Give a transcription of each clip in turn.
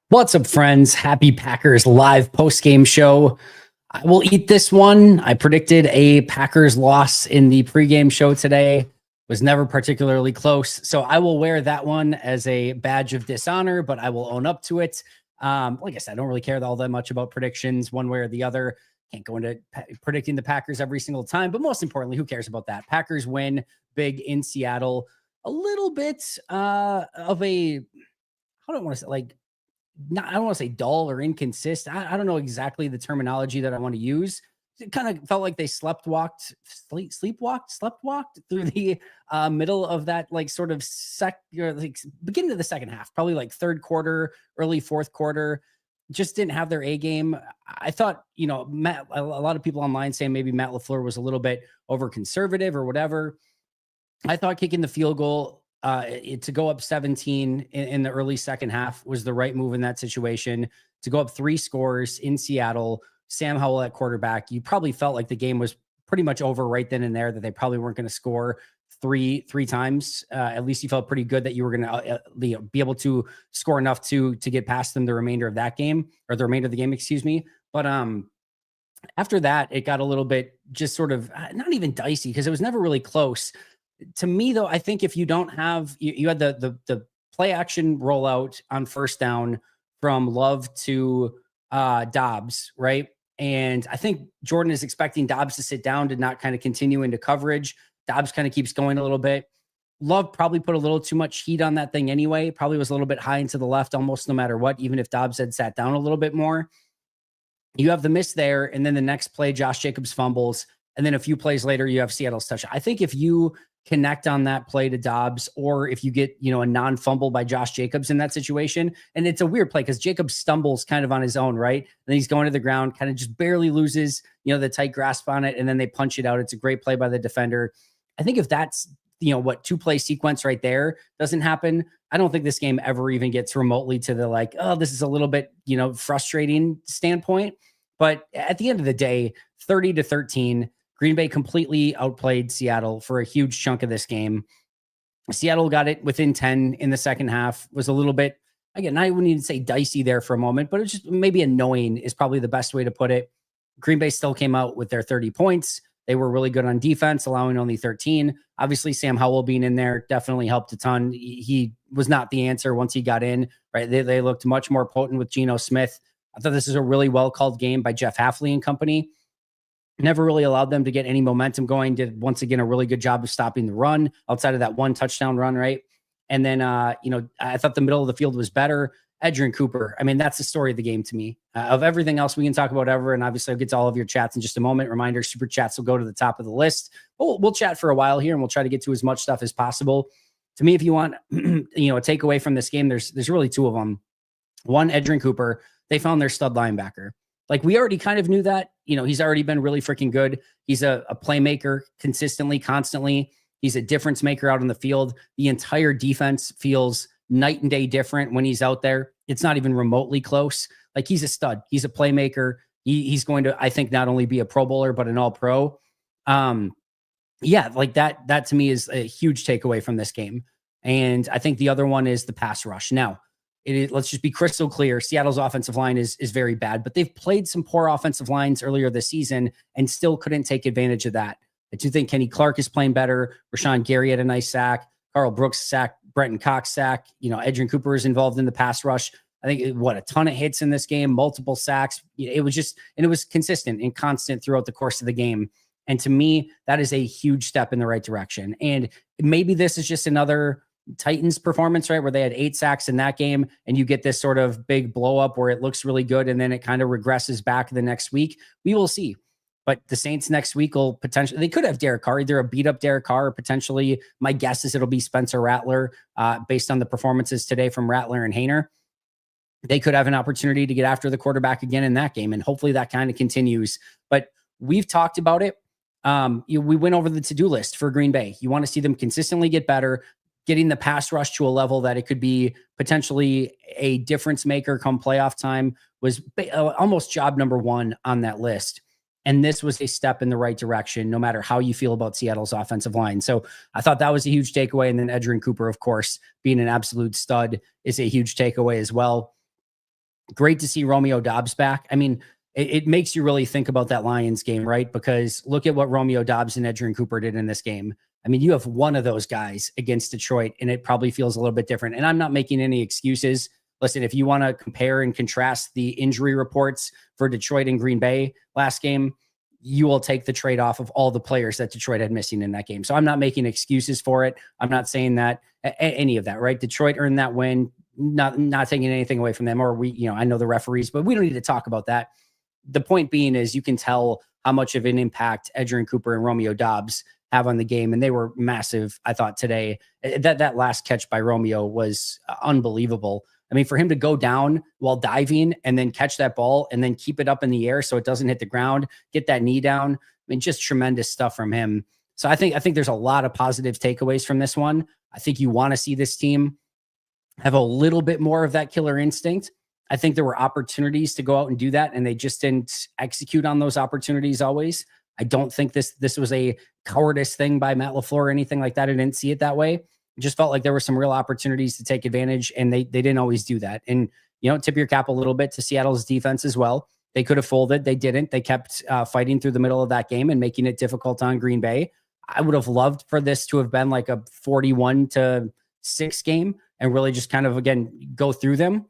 What's up, friends? Happy Packers live post-game show. I will eat this one. I predicted a Packers loss in the pregame show today. Was never particularly close. So I will wear that one as a badge of dishonor, but I will own up to it. Like I said, I don't really care all that much about predictions one way or the other. Can't go into predicting the Packers every single time, but most importantly, who cares about that? Packers win big in Seattle. A little bit of a, I don't want to say I don't want to say dull or inconsistent. I don't know exactly the terminology that I want to use. It kind of felt like they sleepwalked through the middle of that, beginning of the second half, probably like third quarter, early fourth quarter. Just didn't have their A game. I thought, a lot of people online saying maybe Matt LaFleur was a little bit over conservative or whatever. I thought kicking the field goal to go up 17 in the early second half was the right move in that situation. To go up 3 scores in Seattle, Sam Howell at quarterback, you probably felt like the game was pretty much over right then and there, that they probably weren't going to score three times. At least you felt pretty good that you were going to be able to score enough to get past them the remainder of that game, or the remainder of the game, excuse me. But after that, it got a little bit just sort of not even dicey, because it was never really close. To me, though, I think if you don't have, you had the play action rollout on first down from Love to Dobbs, right? And I think Jordan is expecting Dobbs to sit down to not kind of continue into coverage. Dobbs kind of keeps going a little bit. Love probably put a little too much heat on that thing anyway. Probably was a little bit high and to the left almost no matter what, even if Dobbs had sat down a little bit more. You have the miss there, and then the next play, Josh Jacobs fumbles, and then a few plays later, you have Seattle's touchdown. I think if you connect on that play to Dobbs, or if you get, a non-fumble by Josh Jacobs in that situation, and it's a weird play because Jacobs stumbles kind of on his own, right? Then he's going to the ground, kind of just barely loses, the tight grasp on it, and then they punch it out. It's a great play by the defender. I think if that's, 2-play sequence right there doesn't happen, I don't think this game ever even gets remotely to the this is a little bit, frustrating standpoint. But at the end of the day, 30-13, Green Bay completely outplayed Seattle for a huge chunk of this game. Seattle got it within 10 in the second half. Was a little bit, again, I wouldn't even say dicey there for a moment, but it's just maybe annoying is probably the best way to put it. Green Bay still came out with their 30 points. They were really good on defense, allowing only 13. Obviously, Sam Howell being in there definitely helped a ton. He was not the answer once he got in, right? They looked much more potent with Geno Smith. I thought this is a really well-called game by Jeff Hafley and company. Never really allowed them to get any momentum going. Did, once again, a really good job of stopping the run outside of that one touchdown run, right? And then, I thought the middle of the field was better. Edrian Cooper, I mean, that's the story of the game to me. Of everything else we can talk about ever, and obviously I'll get to all of your chats in just a moment. Reminder, super chats will go to the top of the list. We'll chat for a while here, and we'll try to get to as much stuff as possible. To me, if you want, a takeaway from this game, there's really 2 of them. One, Edrian Cooper, they found their stud linebacker. Like, we already kind of knew that. He's already been really freaking good. He's a playmaker consistently, constantly. He's a difference maker out on the field. The entire defense feels night and day different when he's out there. It's not even remotely close. Like, he's a stud. He's a playmaker. He's going to, I think, not only be a Pro Bowler, but an All-Pro. Like that to me is a huge takeaway from this game. And I think the other one is the pass rush. Now, let's just be crystal clear. Seattle's offensive line is very bad, but they've played some poor offensive lines earlier this season and still couldn't take advantage of that. I do think Kenny Clark is playing better. Rashawn Gary had a nice sack. Carl Brooks sack. Brenton Cox sack. Edrian Cooper is involved in the pass rush. I think a ton of hits in this game, multiple sacks. It was consistent and constant throughout the course of the game. And to me, that is a huge step in the right direction. And maybe this is just another Titans performance, right? Where they had 8 sacks in that game, and you get this sort of big blow up where it looks really good, and then it kind of regresses back the next week. We will see. But the Saints next week will potentially, they could have Derek Carr, either a beat up Derek Carr, or potentially, my guess is it'll be Spencer Rattler, based on the performances today from Rattler and Haener. They could have an opportunity to get after the quarterback again in that game, and hopefully that kind of continues. But we've talked about it. We went over the to-do list for Green Bay. You want to see them consistently get better, getting the pass rush to a level that it could be potentially a difference maker come playoff time was almost job number 1 on that list. And this was a step in the right direction, no matter how you feel about Seattle's offensive line. So I thought that was a huge takeaway. And then Edrian Cooper, of course, being an absolute stud is a huge takeaway as well. Great to see Romeo Doubs back. I mean, it makes you really think about that Lions game, right? Because look at what Romeo Doubs and Edrian Cooper did in this game. I mean, you have one of those guys against Detroit, and it probably feels a little bit different. And I'm not making any excuses. Listen, if you want to compare and contrast the injury reports for Detroit and Green Bay last game, you will take the trade-off of all the players that Detroit had missing in that game. So I'm not making excuses for it. I'm not saying that any of that, right? Detroit earned that win, not taking anything away from them, or I know the referees, but we don't need to talk about that. The point being is you can tell how much of an impact Edrian Cooper and Romeo Doubs have on the game. And they were massive, I thought, today. That last catch by Romeo was unbelievable. I mean, for him to go down while diving and then catch that ball and then keep it up in the air so it doesn't hit the ground, get that knee down. I mean, just tremendous stuff from him. So I think there's a lot of positive takeaways from this one. I think you want to see this team have a little bit more of that killer instinct. I think there were opportunities to go out and do that, and they just didn't execute on those opportunities always. I don't think this was a cowardice thing by Matt LaFleur or anything like that. I didn't see it that way. It just felt like there were some real opportunities to take advantage, and they didn't always do that. And, tip your cap a little bit to Seattle's defense as well. They could have folded. They didn't. They kept fighting through the middle of that game and making it difficult on Green Bay. I would have loved for this to have been like a 41-6 game and really just kind of, again, go through them.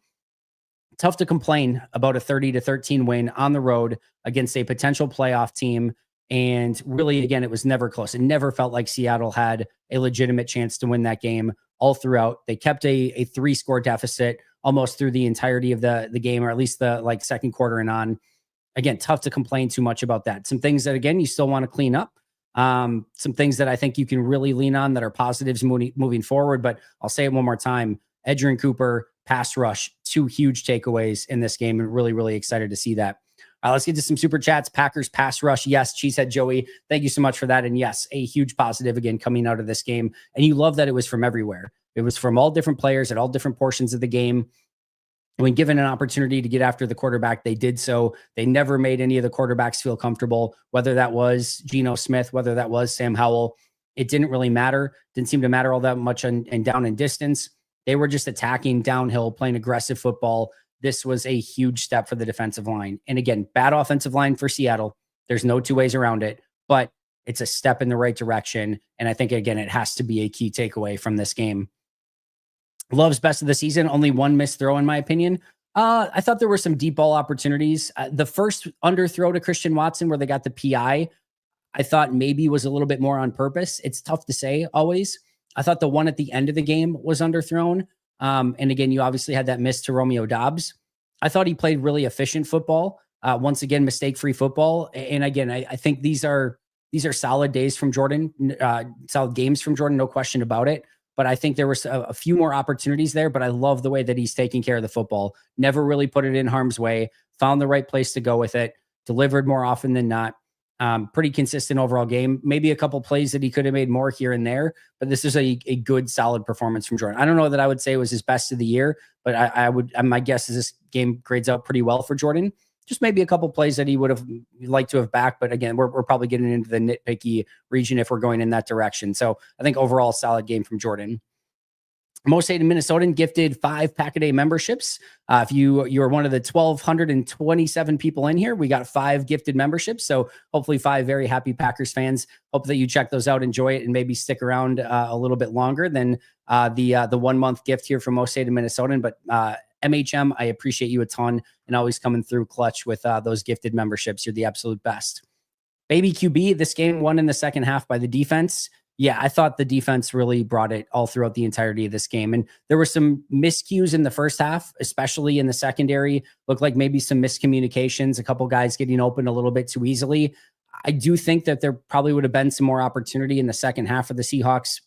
Tough to complain about a 30-13 win on the road against a potential playoff team. And really, again, it was never close. It never felt like Seattle had a legitimate chance to win that game all throughout. They kept a 3-score deficit almost through the entirety of the game, or at least the second quarter and on. Again, tough to complain too much about that. Some things that, again, you still want to clean up. Some things that I think you can really lean on that are positives moving forward. But I'll say it one more time. Edrian Cooper, pass rush, 2 huge takeaways in this game, and really, really excited to see that. Let's get to some super chats. Packers pass rush. Yes, Cheesehead Joey, thank you so much for that. And yes, a huge positive again coming out of this game. And you love that it was from everywhere. It was from all different players at all different portions of the game. When given an opportunity to get after the quarterback, they did so. They never made any of the quarterbacks feel comfortable, whether that was Geno Smith, whether that was Sam Howell. It didn't really matter. Didn't seem to matter all that much and down in distance. They were just attacking downhill, playing aggressive football. This was a huge step for the defensive line. And again, bad offensive line for Seattle. There's no two ways around it, but it's a step in the right direction. And I think, again, it has to be a key takeaway from this game. Love's best of the season. Only one missed throw, in my opinion. I thought there were some deep ball opportunities. The first underthrow to Christian Watson where they got the PI, I thought maybe was a little bit more on purpose. It's tough to say always. I thought the one at the end of the game was underthrown. And again, you obviously had that miss to Romeo Doubs. I thought he played really efficient football. Once again, mistake-free football. And again, I think these are solid days from Jordan, solid games from Jordan, no question about it. But I think there was a few more opportunities there, but I love the way that he's taking care of the football. Never really put it in harm's way, found the right place to go with it, delivered more often than not. Pretty consistent overall game. Maybe a couple plays that he could have made more here and there, but this is a good, solid performance from Jordan. I don't know that I would say it was his best of the year, but I would. My guess is this game grades out pretty well for Jordan. Just maybe a couple plays that he would have liked to have backed, but again, we're probably getting into the nitpicky region if we're going in that direction. So I think overall, solid game from Jordan. Most hated Minnesotan gifted 5 Pack-A-Day memberships. If you're one of the 1,227 people in here, we got 5 gifted memberships. So hopefully 5 very happy Packers fans. Hope that you check those out, enjoy it, and maybe stick around a little bit longer than the 1 month gift here from Most Hated Minnesotan. But MHM, I appreciate you a ton and always coming through clutch with those gifted memberships. You're the absolute best. Baby QB, this game won in the second half by the defense. Yeah, I thought the defense really brought it all throughout the entirety of this game. And there were some miscues in the first half, especially in the secondary. Looked like maybe some miscommunications, a couple guys getting open a little bit too easily. I do think that there probably would have been some more opportunity in the second half of the Seahawks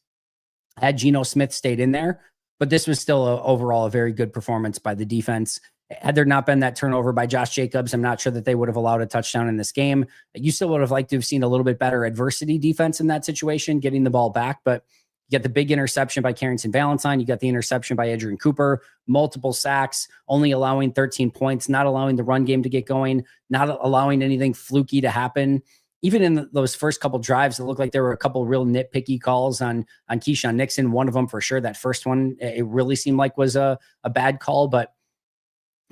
had Geno Smith stayed in there. But this was still overall a very good performance by the defense. Had there not been that turnover by Josh Jacobs, I'm not sure that they would have allowed a touchdown in this game. You still would have liked to have seen a little bit better adversity defense in that situation, getting the ball back. But you got the big interception by Carrington Valentine. You got the interception by Edrian Cooper, multiple sacks, only allowing 13 points, not allowing the run game to get going, not allowing anything fluky to happen. Even in those first couple drives, it looked like there were a couple real nitpicky calls on Keyshawn Nixon. One of them for sure. That first one, it really seemed like was a bad call, but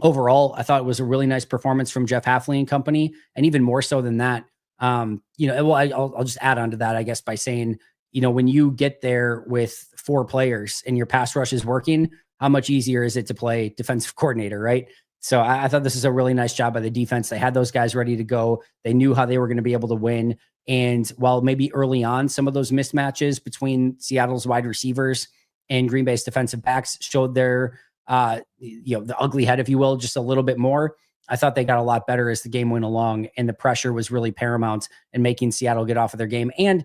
overall, I thought it was a really nice performance from Jeff Hafley and company. And even more so than that, well, I'll just add on to that, I guess, by saying, when you get there with 4 players and your pass rush is working, how much easier is it to play defensive coordinator, right? So I thought this is a really nice job by the defense. They had those guys ready to go. They knew how they were going to be able to win. And while maybe early on, some of those mismatches between Seattle's wide receivers and Green Bay's defensive backs showed their, the ugly head, if you will, just a little bit more. I thought they got a lot better as the game went along, and the pressure was really paramount in making Seattle get off of their game. And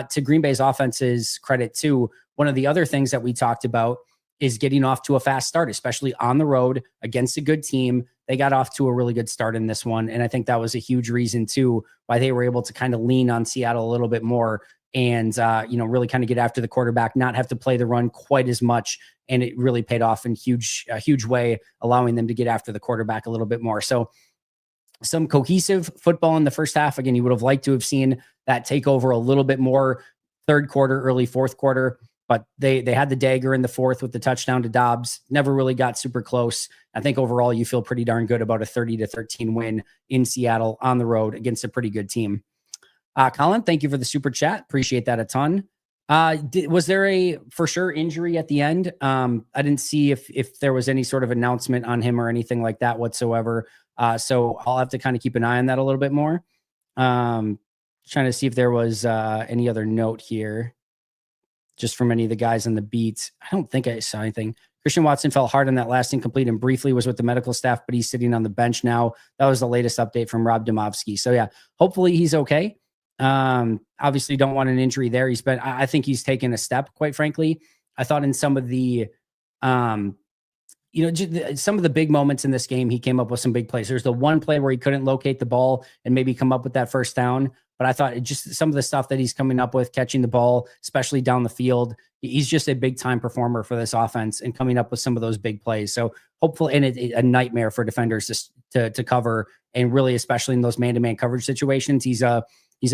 to Green Bay's offense's credit too, one of the other things that we talked about is getting off to a fast start, especially on the road against a good team. They got off to a really good start in this one. And I think that was a huge reason too, why they were able to kind of lean on Seattle a little bit more and, really kind of get after the quarterback, not have to play the run quite as much. And it really paid off in a huge way, allowing them to get after the quarterback a little bit more. So some cohesive football in the first half. Again, you would have liked to have seen that take over a little bit more third quarter, early fourth quarter. But they had the dagger in the fourth with the touchdown to Dobbs. Never really got super close. I think overall you feel pretty darn good about a 30-13 win in Seattle on the road against a pretty good team. Colin, thank you for the super chat. Appreciate that a ton. Was there a for sure injury at the end? I didn't see if there was any sort of announcement on him or anything like that whatsoever. So I'll have to kind of keep an eye on that a little bit more. Trying to see if there was any other note here, just from any of the guys on the beat. I don't think I saw anything. Christian Watson fell hard on that last incomplete and briefly was with the medical staff, but he's sitting on the bench now. That was the latest update from Rob Domofsky. So yeah, hopefully he's okay. Obviously don't want an injury there. I think he's taken a step, quite frankly. I thought in some of the, some of the big moments in this game, he came up with some big plays. There's the one play where he couldn't locate the ball and maybe come up with that first down. But I thought just some of the stuff that he's coming up with, catching the ball, especially down the field, he's just a big time performer for this offense and coming up with some of those big plays. So hopefully, and a nightmare for defenders to cover, and really, especially in those man-to-man coverage situations, he's a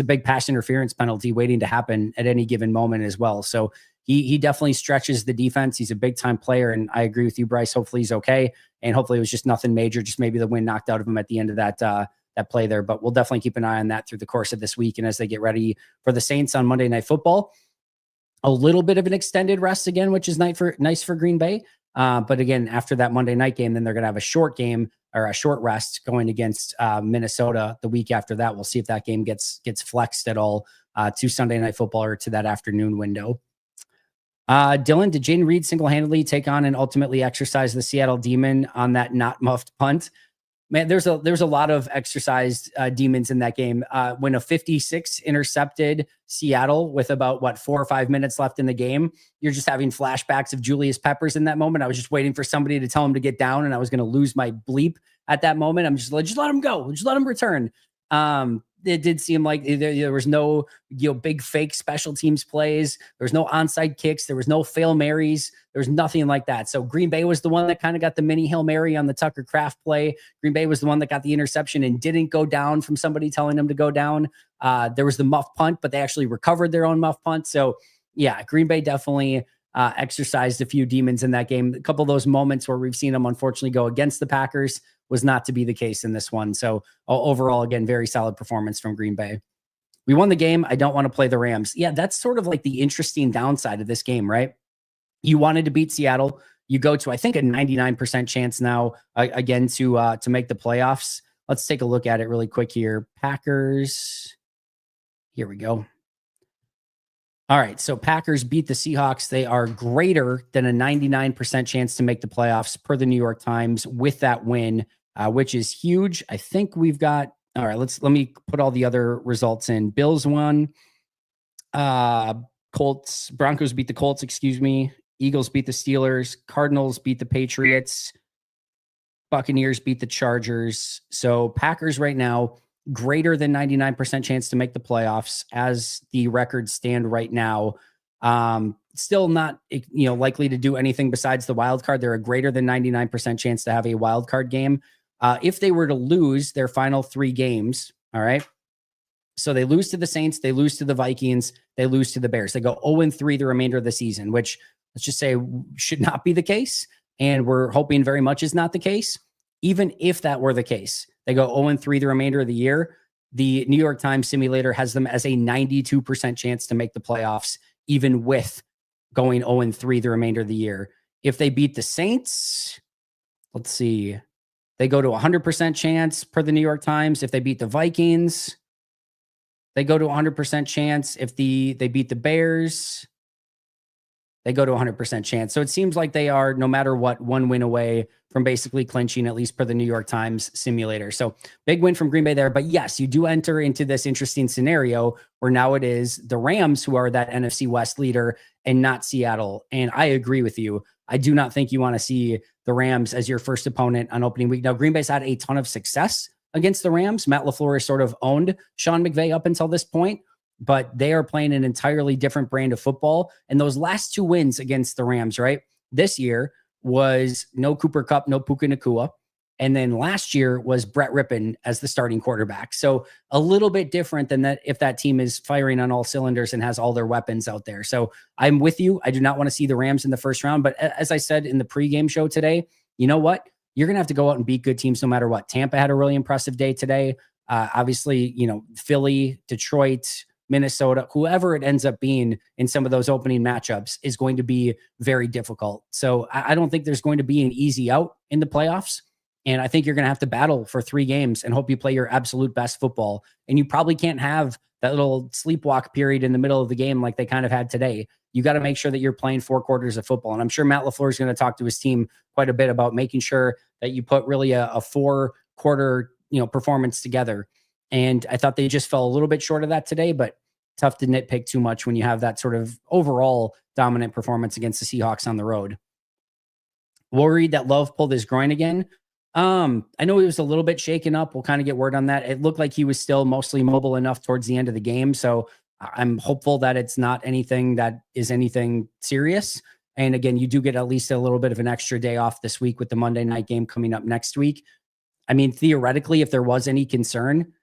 big pass interference penalty waiting to happen at any given moment as well. So he definitely stretches the defense. He's a big time player. And I agree with you, Bryce. Hopefully he's okay. And hopefully it was just nothing major, just maybe the wind knocked out of him at the end of that play there. But we'll definitely keep an eye on that through the course of this week. And as they get ready for the Saints on Monday Night Football, a little bit of an extended rest again, which is nice for Green Bay. But again, after that Monday night game, then they're going to have a short game or a short rest going against Minnesota the week after that. We'll see if that game gets flexed at all to Sunday Night Football or to that afternoon window. Dylan, did Jaden Reed single-handedly take on and ultimately exercise the Seattle Demon on that not muffed punt? Man, there's a lot of exercised demons in that game. When a 56 intercepted Seattle with about 4 or 5 minutes left in the game, you're just having flashbacks of Julius Peppers in that moment. I was just waiting for somebody to tell him to get down, and I was going to lose my bleep at that moment. I'm just let him go, just let him return. It did seem like there was no big fake special teams plays. There was no onside kicks. There was no Hail Marys. There was nothing like that. So Green Bay was the one that kind of got the mini Hail Mary on the Tucker Kraft play. Green Bay was the one that got the interception and didn't go down from somebody telling them to go down. There was the muff punt, but they actually recovered their own muff punt. So yeah, Green Bay definitely exercised a few demons in that game. A couple of those moments where we've seen them unfortunately go against the Packers was not to be the case in this one. So overall, again, very solid performance from Green Bay. We won the game. I don't want to play the Rams. Yeah, that's sort of like the interesting downside of this game, right? You wanted to beat Seattle. You go to, I think, a 99% chance now again to make the playoffs. Let's take a look at it really quick here. Packers. Here we go. All right, so Packers beat the Seahawks. They are greater than a 99% chance to make the playoffs per the New York Times with that win, which is huge. I think we've got, all right, let me put all the other results in. Bills won. Broncos beat the Colts, Eagles beat the Steelers. Cardinals beat the Patriots. Buccaneers beat the Chargers. So Packers right now, greater than 99% chance to make the playoffs as the records stand right now. Still not, likely to do anything besides the wild card. They're a greater than 99% chance to have a wild card game. If they were to lose their final 3 games, all right. So they lose to the Saints, they lose to the Vikings, they lose to the Bears. They go 0-3 the remainder of the season, which let's just say should not be the case. And we're hoping very much is not the case. even if that were the case, they go 0-3 the remainder of the year. The New York Times simulator has them as a 92% chance to make the playoffs, even with going 0-3 the remainder of the year. If they beat the Saints, let's see, they go to 100% chance per the New York Times. If they beat the Vikings, they go to 100% chance. If they beat the Bears, they go to 100% chance. So it seems like they are, no matter what, one win away from basically clinching, at least per the New York Times simulator. So big win from Green Bay there. But yes, you do enter into this interesting scenario where now it is the Rams who are that NFC West leader and not Seattle. And I agree with you. I do not think you want to see the Rams as your first opponent on opening week. Now, Green Bay's had a ton of success against the Rams. Matt LaFleur has sort of owned Sean McVay up until this point, but they are playing an entirely different brand of football. And those last two wins against the Rams, right, this year was no Cooper Kupp, no Puka Nacua. And then last year was Brett Rippon as the starting quarterback. So a little bit different than that if that team is firing on all cylinders and has all their weapons out there. So I'm with you. I do not want to see the Rams in the first round. But as I said in the pregame show today, you know what? You're going to have to go out and beat good teams no matter what. Tampa had a really impressive day today. Obviously, Philly, Detroit, Minnesota, whoever it ends up being in some of those opening matchups is going to be very difficult. So I don't think there's going to be an easy out in the playoffs. And I think you're going to have to battle for 3 games and hope you play your absolute best football. And you probably can't have that little sleepwalk period in the middle of the game like they kind of had today. You got to make sure that you're playing 4 quarters of football. And I'm sure Matt LaFleur is going to talk to his team quite a bit about making sure that you put really a 4-quarter, performance together. And I thought they just fell a little bit short of that today, but tough to nitpick too much when you have that sort of overall dominant performance against the Seahawks on the road. Worried that Love pulled his groin again. I know he was a little bit shaken up. We'll kind of get word on that. It looked like he was still mostly mobile enough towards the end of the game. So I'm hopeful that it's not anything that is anything serious. And again, you do get at least a little bit of an extra day off this week with the Monday night game coming up next week. I mean, theoretically, if there was any concern,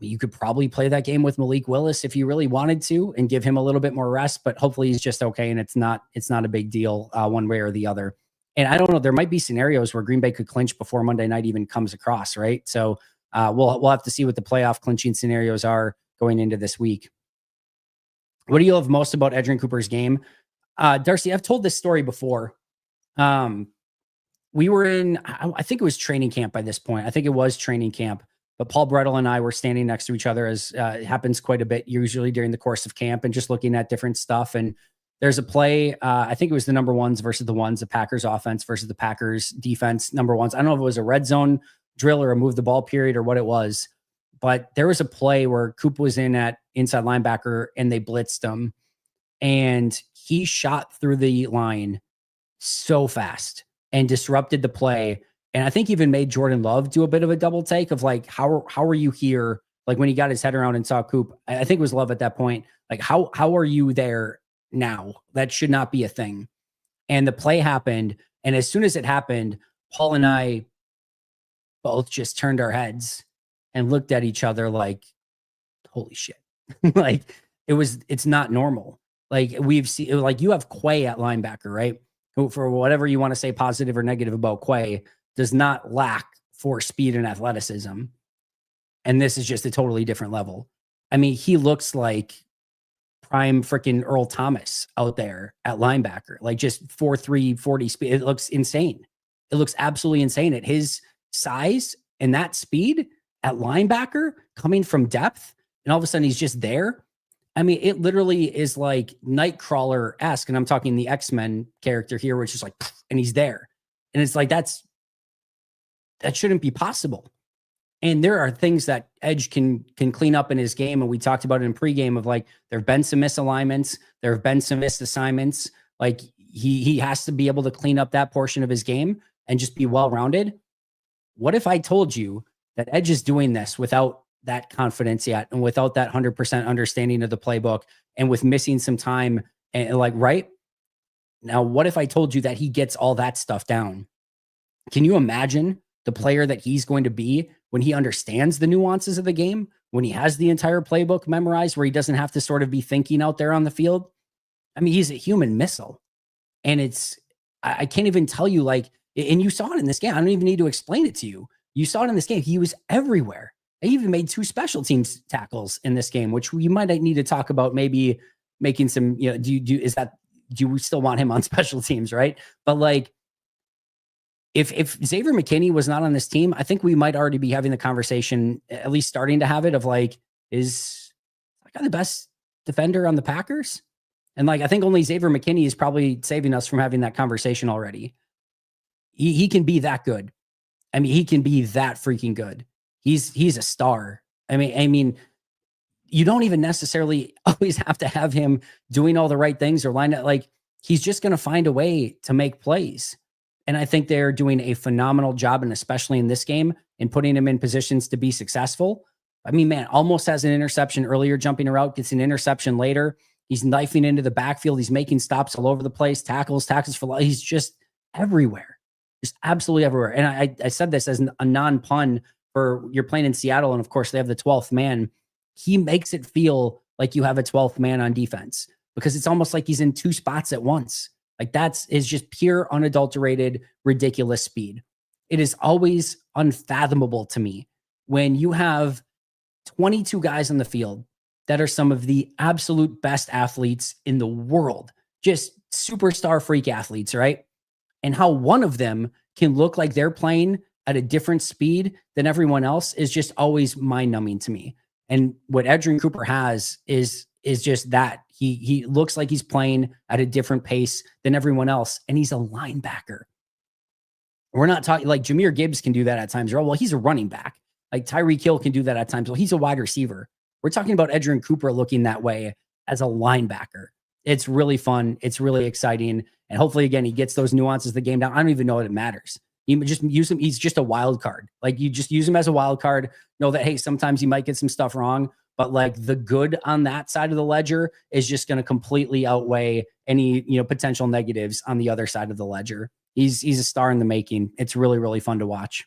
you could probably play that game with Malik Willis if you really wanted to and give him a little bit more rest, but hopefully he's just okay. And it's not a big deal one way or the other. And I don't know, there might be scenarios where Green Bay could clinch before Monday night even comes across, right? So we'll have to see what the playoff clinching scenarios are going into this week. What do you love most about Edrian Cooper's game? Darcy, I've told this story before. We were in, I think it was training camp by this point. I think it was training camp. But Paul Brettel and I were standing next to each other, as it happens quite a bit, usually during the course of camp, and just looking at different stuff. And there's a play, I think it was the number ones versus the ones, the Packers offense versus the Packers defense, number ones. I don't know if it was a red zone drill or a move the ball period or what it was, but there was a play where Coop was in at inside linebacker and they blitzed him, and he shot through the line so fast and disrupted the play. And I think even made Jordan Love do a bit of a double take of like, how are you here? Like when he got his head around and saw Coop, I think it was Love at that point. Like, how are you there now? That should not be a thing. And the play happened. And as soon as it happened, Paul and I both just turned our heads and looked at each other like, holy shit. Like it's not normal. Like we've seen, like you have Quay at linebacker, right? Who, for whatever you want to say positive or negative about Quay, does not lack for speed and athleticism. And this is just a totally different level. I mean, he looks like prime freaking Earl Thomas out there at linebacker, like just 4.3 40 speed. It looks insane. It looks absolutely insane at his size and that speed at linebacker coming from depth. And all of a sudden he's just there. I mean, it literally is like Nightcrawler-esque. And I'm talking the X-Men character here, which is like, and he's there. And it's like, that shouldn't be possible. And there are things that Edge can clean up in his game. And we talked about it in pregame of like, there have been some misalignments. There have been some missed assignments. Like he has to be able to clean up that portion of his game and just be well-rounded. What if I told you that Edge is doing this without that confidence yet and without that 100% understanding of the playbook and with missing some time and like, right now, what if I told you that he gets all that stuff down? Can you imagine the player that he's going to be when he understands the nuances of the game, when he has the entire playbook memorized, where he doesn't have to sort of be thinking out there on the field? I mean, he's a human missile. And I can't even tell you, like, And you saw it in this game. I don't even need to explain it to you. You saw it in this game. He was everywhere. He even made 2 special teams tackles in this game, which we might need to talk about, maybe making some, do we still want him on special teams, right? But like, if Xavier McKinney was not on this team, I think we might already be having the conversation, at least starting to have it, of like, is that guy the best defender on the Packers? And like, I think only Xavier McKinney is probably saving us from having that conversation already. He can be that good. I mean, he can be that freaking good. He's a star. I mean, you don't even necessarily always have to have him doing all the right things or line up. Like, he's just going to find a way to make plays. And I think they're doing a phenomenal job, and especially in this game, in putting him in positions to be successful. I mean, man, almost has an interception earlier, jumping around, gets an interception later. He's knifing into the backfield. He's making stops all over the place, tackles for, he's just everywhere, just absolutely everywhere. And I said this as a non-pun for, you're playing in Seattle, and of course they have the 12th man. He makes it feel like you have a 12th man on defense, because it's almost like he's in 2 spots at once. Like, is just pure, unadulterated, ridiculous speed. It is always unfathomable to me when you have 22 guys on the field that are some of the absolute best athletes in the world, just superstar freak athletes, right? And how one of them can look like they're playing at a different speed than everyone else is just always mind-numbing to me. And what Edrian Cooper has is just that. He looks like he's playing at a different pace than everyone else, and he's a linebacker. We're not talking like Jahmyr Gibbs can do that at times. Well, he's a running back. Like Tyreek Hill can do that at times. Well, he's a wide receiver. We're talking about Edrian Cooper looking that way as a linebacker. It's really fun. It's really exciting. And hopefully, again, he gets those nuances of the game down. I don't even know that it matters. You just use him. He's just a wild card. Like, you just use him as a wild card. Know that, hey, sometimes you might get some stuff wrong, but like, the good on that side of the ledger is just going to completely outweigh any, potential negatives on the other side of the ledger. He's a star in the making. It's really, really fun to watch.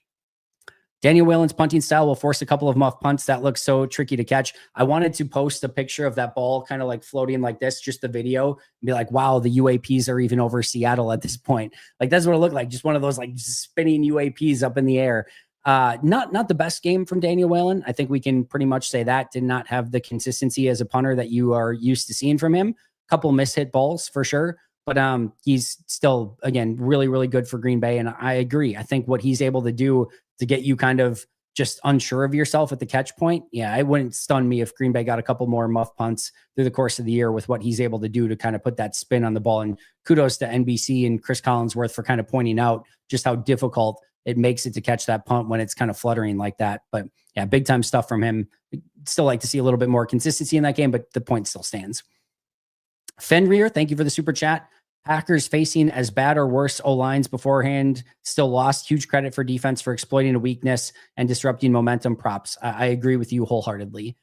Daniel Whalen's punting style will force a couple of muff punts. That looks so tricky to catch. I wanted to post a picture of that ball kind of like floating like this, just the video, and be like, wow, the UAPs are even over Seattle at this point. Like, that's what it looked like. Just one of those like spinning UAPs up in the air. Not the best game from Daniel Whalen. I think we can pretty much say that did not have the consistency as a punter that you are used to seeing from him. A couple mishit balls for sure. But he's still, again, really, really good for Green Bay. And I agree. I think what he's able to do to get you kind of just unsure of yourself at the catch point, yeah, it wouldn't stun me if Green Bay got a couple more muff punts through the course of the year with what he's able to do to kind of put that spin on the ball. And kudos to NBC and Chris Collinsworth for kind of pointing out just how difficult it makes it to catch that punt when it's kind of fluttering like that. But yeah, big time stuff from him. Still like to see a little bit more consistency in that game, but the point still stands. Fenrir, thank you for the super chat. Packers facing as bad or worse O-lines beforehand, still lost. Huge credit for defense for exploiting a weakness and disrupting momentum. Props. I agree with you wholeheartedly.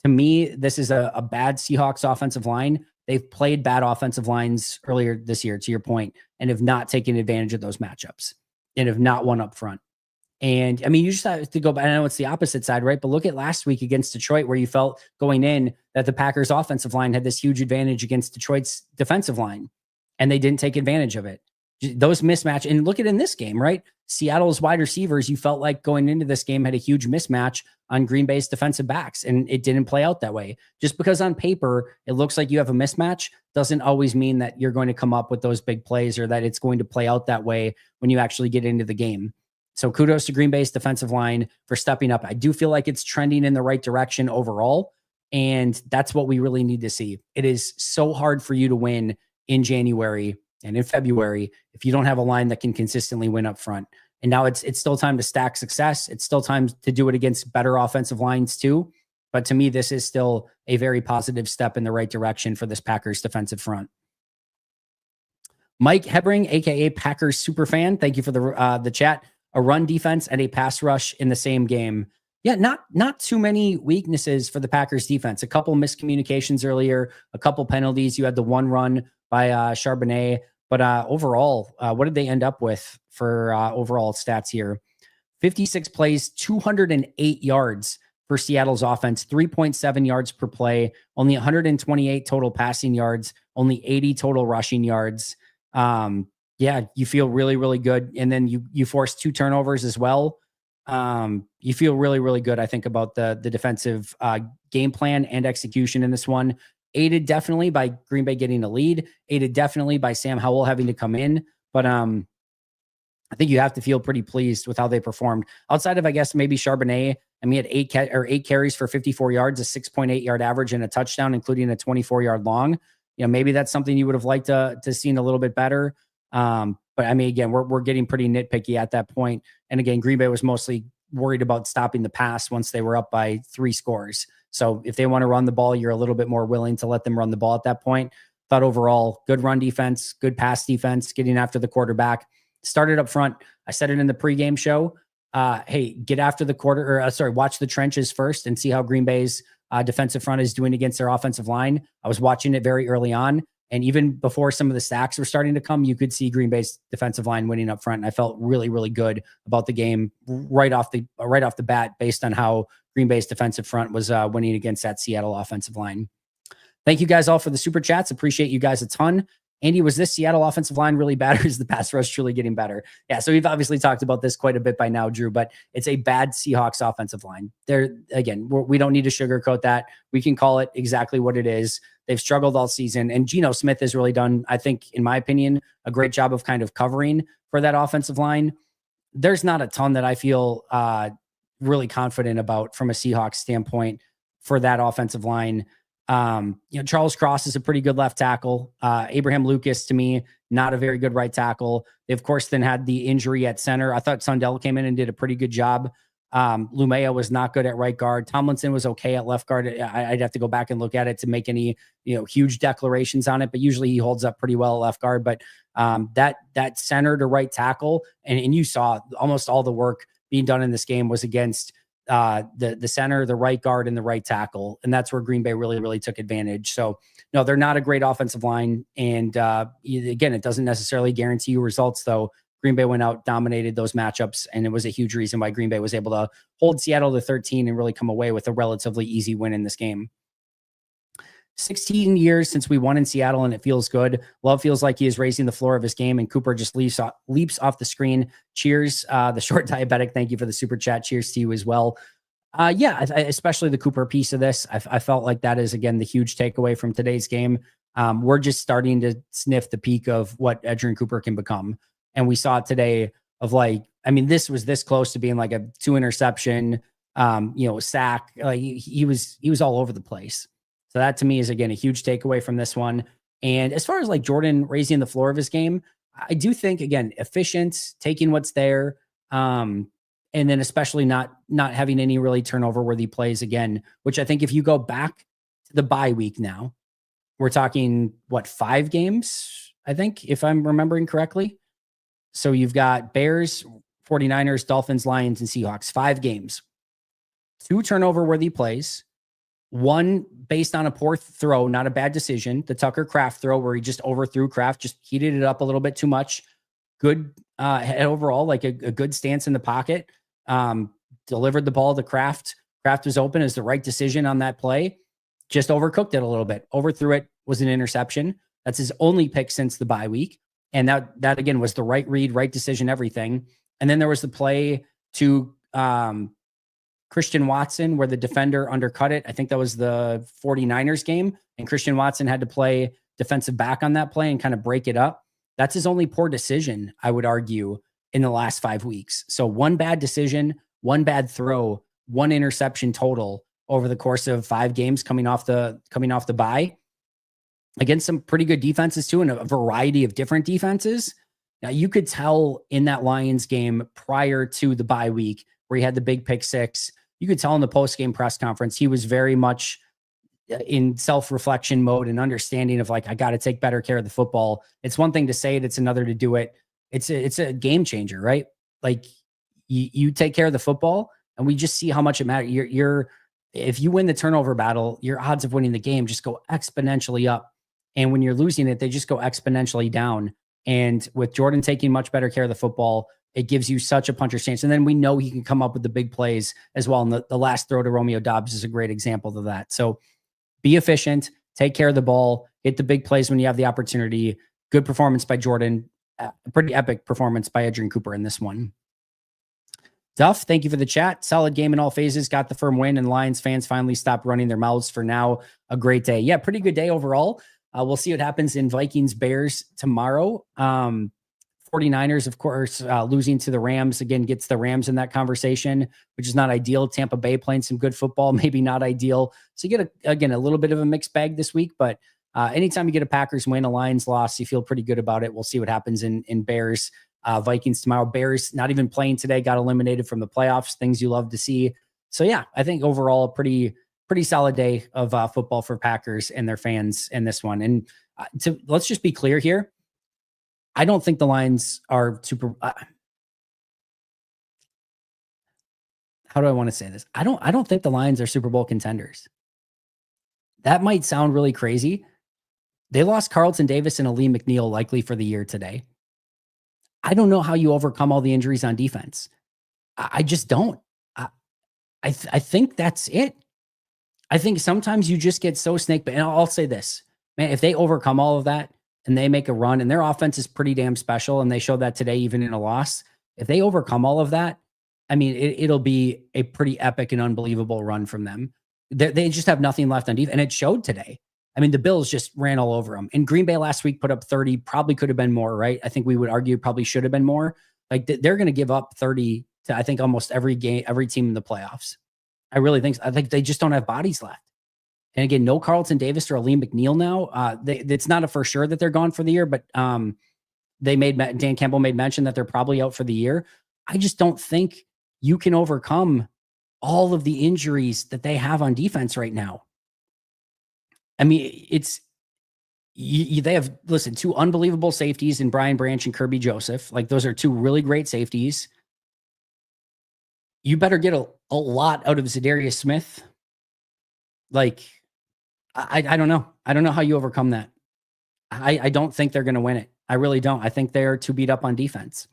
To me, this is a bad Seahawks offensive line. They've played bad offensive lines earlier this year, to your point, and have not taken advantage of those matchups and have not won up front. And I mean, you just have to go back. I know it's the opposite side, right? But look at last week against Detroit, where you felt going in that the Packers offensive line had this huge advantage against Detroit's defensive line, and they didn't take advantage of it. Those mismatch, and look at in this game, right? Seattle's wide receivers, you felt like going into this game had a huge mismatch on Green Bay's defensive backs, and it didn't play out that way. Just because on paper it looks like you have a mismatch doesn't always mean that you're going to come up with those big plays or that it's going to play out that way when you actually get into the game. So kudos to Green Bay's defensive line for stepping up. I do feel like it's trending in the right direction overall, and that's what we really need to see. It is so hard for you to win in January and in February if you don't have a line that can consistently win up front. And now it's still time to stack success. It's still time to do it against better offensive lines too. But to me, this is still a very positive step in the right direction for this Packers defensive front. Mike Hebring, aka Packers superfan, thank you for the chat. A run defense and a pass rush in the same game. Yeah, not too many weaknesses for the Packers defense. A couple miscommunications earlier, a couple penalties. You had the one run by Charbonnet. But overall, what did they end up with for overall stats here? 56 plays, 208 yards for Seattle's offense, 3.7 yards per play, only 128 total passing yards, only 80 total rushing yards. Yeah, you feel really, really good. And then you force 2 turnovers as well. You feel really, really good, I think, about the defensive game plan and execution in this one. Aided definitely by Green Bay getting a lead, aided definitely by Sam Howell having to come in. But I think you have to feel pretty pleased with how they performed. Outside of, I guess, maybe Charbonnet, I mean, he had 8 carries for 54 yards, a 6.8-yard average, and a touchdown, including a 24-yard long. You know, maybe that's something you would have liked to seen a little bit better. But I mean, again, we're getting pretty nitpicky at that point. And again, Green Bay was mostly worried about stopping the pass once they were up by 3 scores. So if they want to run the ball, you're a little bit more willing to let them run the ball at that point. Thought overall, good run defense, good pass defense, getting after the quarterback. Started up front. I said it in the pregame show. Hey, get after the watch the trenches first and see how Green Bay's defensive front is doing against their offensive line. I was watching it very early on. And even before some of the sacks were starting to come, you could see Green Bay's defensive line winning up front. And I felt really, really good about the game right off the bat, based on how Green Bay's defensive front was winning against that Seattle offensive line. Thank you guys all for the super chats. Appreciate you guys a ton. Andy, was this Seattle offensive line really bad, or is the pass rush truly getting better? Yeah, so we've obviously talked about this quite a bit by now, Drew, but it's a bad Seahawks offensive line. We don't need to sugarcoat that. We can call it exactly what it is. They've struggled all season, and Geno Smith has really done, I think, in my opinion, a great job of kind of covering for that offensive line. There's not a ton that I feel really confident about from a Seahawks standpoint for that offensive line. Charles Cross is a pretty good left tackle. Abraham Lucas, to me, not a very good right tackle. They, of course, then had the injury at center. I thought Sundell came in and did a pretty good job. Lumea was not good at right guard. Tomlinson was okay at left guard. I'd have to go back and look at it to make any, huge declarations on it, but usually he holds up pretty well at left guard. But that center to right tackle, and you saw almost all the work being done in this game was against the center, the right guard, and the right tackle. And that's where Green Bay really, really took advantage. So no, they're not a great offensive line. And again, it doesn't necessarily guarantee you results, though. Green Bay went out, dominated those matchups, and it was a huge reason why Green Bay was able to hold Seattle to 13 and really come away with a relatively easy win in this game. 16 years since we won in Seattle, and it feels good. Love feels like he is raising the floor of his game, and Cooper just leaps off the screen. Cheers. The short diabetic, thank you for the super chat. Cheers to you as well. Especially the Cooper piece of this. I felt like that is, again, the huge takeaway from today's game. We're just starting to sniff the peak of what Edrian Cooper can become. And we saw it today of this was this close to being like a 2 interception, sack. Like he was all over the place. So that to me is, again, a huge takeaway from this one. And as far as like Jordan raising the floor of his game, I do think, again, efficient, taking what's there. And then especially not having any really turnover worthy plays again, which I think if you go back to the bye week now, we're talking 5 games, I think, if I'm remembering correctly. So you've got Bears, 49ers, Dolphins, Lions, and Seahawks, 5 games, 2 turnover worthy plays, 1 based on a poor throw, not a bad decision. The Tucker Kraft throw where he just overthrew Kraft, just heated it up a little bit too much. Good overall, like a good stance in the pocket. Delivered the ball to Kraft. Kraft was open, as the right decision on that play. Just overcooked it a little bit. Overthrew it, was an interception. That's his only pick since the bye week. And that again was the right read, right decision, everything. And then there was the play to Christian Watson where the defender undercut it. I think that was the 49ers game. And Christian Watson had to play defensive back on that play and kind of break it up. That's his only poor decision, I would argue, in the last 5 weeks. So 1 bad decision, 1 bad throw, 1 interception total over the course of 5 games coming off the bye. Against some pretty good defenses too, and a variety of different defenses. Now you could tell in that Lions game prior to the bye week where he had the big pick 6, you could tell in the post-game press conference, he was very much in self-reflection mode and understanding of like, I got to take better care of the football. It's one thing to say it, it's another to do it. It's a game changer, right? Like you take care of the football and we just see how much it matters. If you win the turnover battle, your odds of winning the game just go exponentially up. And when you're losing it, they just go exponentially down. And with Jordan taking much better care of the football, it gives you such a puncher's chance. And then we know he can come up with the big plays as well. And the last throw to Romeo Doubs is a great example of that. So be efficient, take care of the ball, hit the big plays when you have the opportunity. Good performance by Jordan. a pretty epic performance by Edrian Cooper in this one. Duff, thank you for the chat. Solid game in all phases. Got the firm win, and Lions fans finally stopped running their mouths for now. A great day. Yeah, pretty good day overall. We'll see what happens in Vikings Bears tomorrow. 49ers, of course, losing to the Rams again gets the Rams in that conversation, which is not ideal. Tampa Bay playing some good football, maybe not ideal. So you get a little bit of a mixed bag this week, but anytime you get a Packers win, a Lions loss, you feel pretty good about it. We'll see what happens in Bears Vikings tomorrow. Bears not even playing today, got eliminated from the playoffs. Things you love to see. So yeah, I think overall a pretty solid day of football for Packers and their fans in this one. And let's just be clear here. I don't think the Lions are super. How do I want to say this? I don't think the Lions are Super Bowl contenders. That might sound really crazy. They lost Carlton Davis and Ali McNeil likely for the year today. I don't know how you overcome all the injuries on defense. I just don't. I think that's it. I think sometimes you just get so snake bit. And I'll say this, man, if they overcome all of that and they make a run, and their offense is pretty damn special, and they showed that today even in a loss, if they overcome all of that, I mean, it'll be a pretty epic and unbelievable run from them. They just have nothing left on defense, and it showed today. I mean, the Bills just ran all over them. And Green Bay last week put up 30, probably could have been more, right? I think we would argue probably should have been more. Like they're going to give up 30 to, I think, almost every game, every team in the playoffs. I think they just don't have bodies left. And again, no Carlton Davis or Ali McNeil now. It's not a for sure that they're gone for the year, but Dan Campbell made mention that they're probably out for the year. I just don't think you can overcome all of the injuries that they have on defense right now. I mean, they have, listen, two unbelievable safeties in Brian Branch and Kirby Joseph. Like, those are two really great safeties. You better get a lot out of Zadarius Smith. Like, I don't know. I don't know how you overcome that. I don't think they're going to win it. I really don't. I think they're too beat up on defense.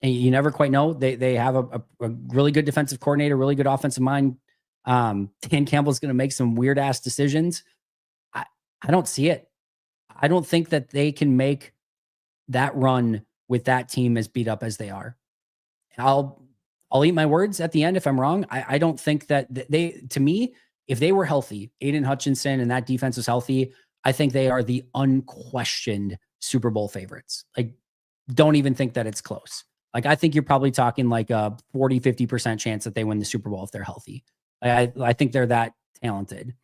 And you never quite know. They have a really good defensive coordinator, really good offensive mind. Dan Campbell's going to make some weird ass decisions. I don't see it. I don't think that they can make that run with that team as beat up as they are. I'll eat my words at the end if I'm wrong. I don't think that to me, if they were healthy, Aiden Hutchinson and that defense was healthy, I think they are the unquestioned Super Bowl favorites. Like, don't even think that it's close. Like, I think you're probably talking like a 40, 50% chance that they win the Super Bowl if they're healthy. I think they're that talented.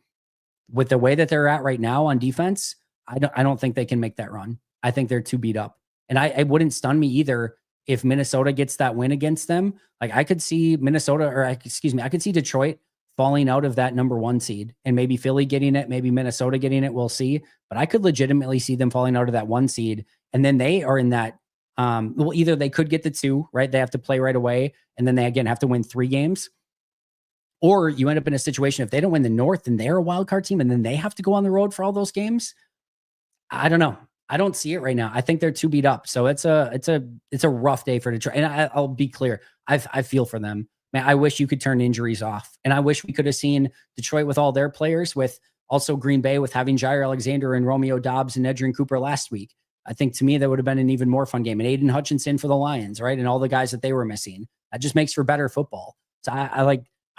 With the way that they're at right now on defense, I don't think they can make that run. I think they're too beat up. And I wouldn't stun me either if Minnesota gets that win against them. Like, I could see I could see Detroit falling out of that number 1 seed, and maybe Philly getting it, maybe Minnesota getting it. We'll see. But I could legitimately see them falling out of that 1 seed. And then they are in that, either they could get the 2, right? They have to play right away. And then they, again, have to win 3 games. Or you end up in a situation, if they don't win the North, then they're a wild card team, and then they have to go on the road for all those games. I don't know. I don't see it right now. I think they're too beat up. So it's a rough day for Detroit. And I'll be clear. I feel for them. Man, I wish you could turn injuries off. And I wish we could have seen Detroit with all their players, with also Green Bay with having Jair Alexander and Romeo Doubs and Edrian Cooper last week. I think, to me, that would have been an even more fun game. And Aiden Hutchinson for the Lions, right? And all the guys that they were missing. That just makes for better football. So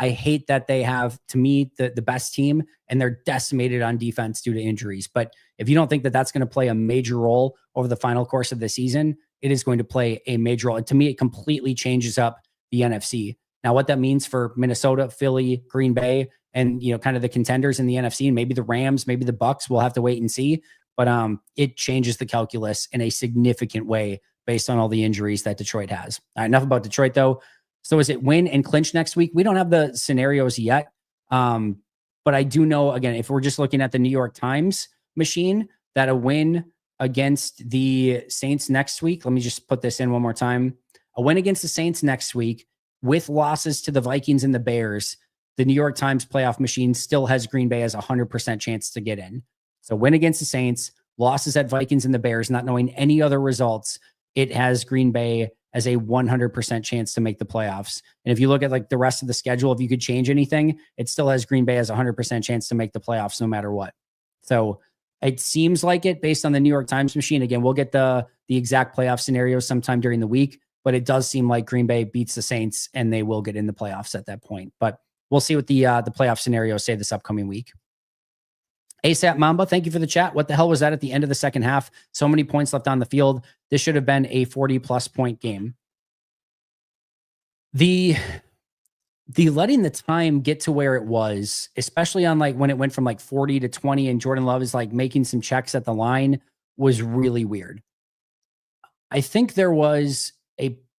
I hate that they have, to me, the best team, and they're decimated on defense due to injuries. But if you don't think that that's going to play a major role over the final course of the season, it is going to play a major role. And to me, it completely changes up the NFC. Now, what that means for Minnesota, Philly, Green Bay, and, kind of the contenders in the NFC, and maybe the Rams, maybe the Bucks, we'll have to wait and see. But it changes the calculus in a significant way based on all the injuries that Detroit has. All right, enough about Detroit, though. So is it win and clinch next week? We don't have the scenarios yet. But I do know, again, if we're just looking at the New York Times machine, that a win against the Saints next week, let me just put this in one more time. A win against the Saints next week with losses to the Vikings and the Bears, the New York Times playoff machine still has Green Bay as a 100% chance to get in. So win against the Saints, losses at Vikings and the Bears, not knowing any other results, it has Green Bay as a 100% chance to make the playoffs. And if you look at like the rest of the schedule, if you could change anything, it still has Green Bay as a 100% chance to make the playoffs no matter what. So It seems like it based on the New York Times machine. Again, we'll get the exact playoff scenarios sometime during the week, but it does seem like Green Bay beats the Saints and they will get in the playoffs at that point. But we'll see what the playoff scenarios say this upcoming week. ASAP Mamba, thank you for the chat. What the hell was that at the end of the second half? So many points left on the field. This should have been a 40-plus point game. The letting the time get to where it was, especially on like when it went from like 40 to 20 and Jordan Love is like making some checks at the line, was really weird. I think there was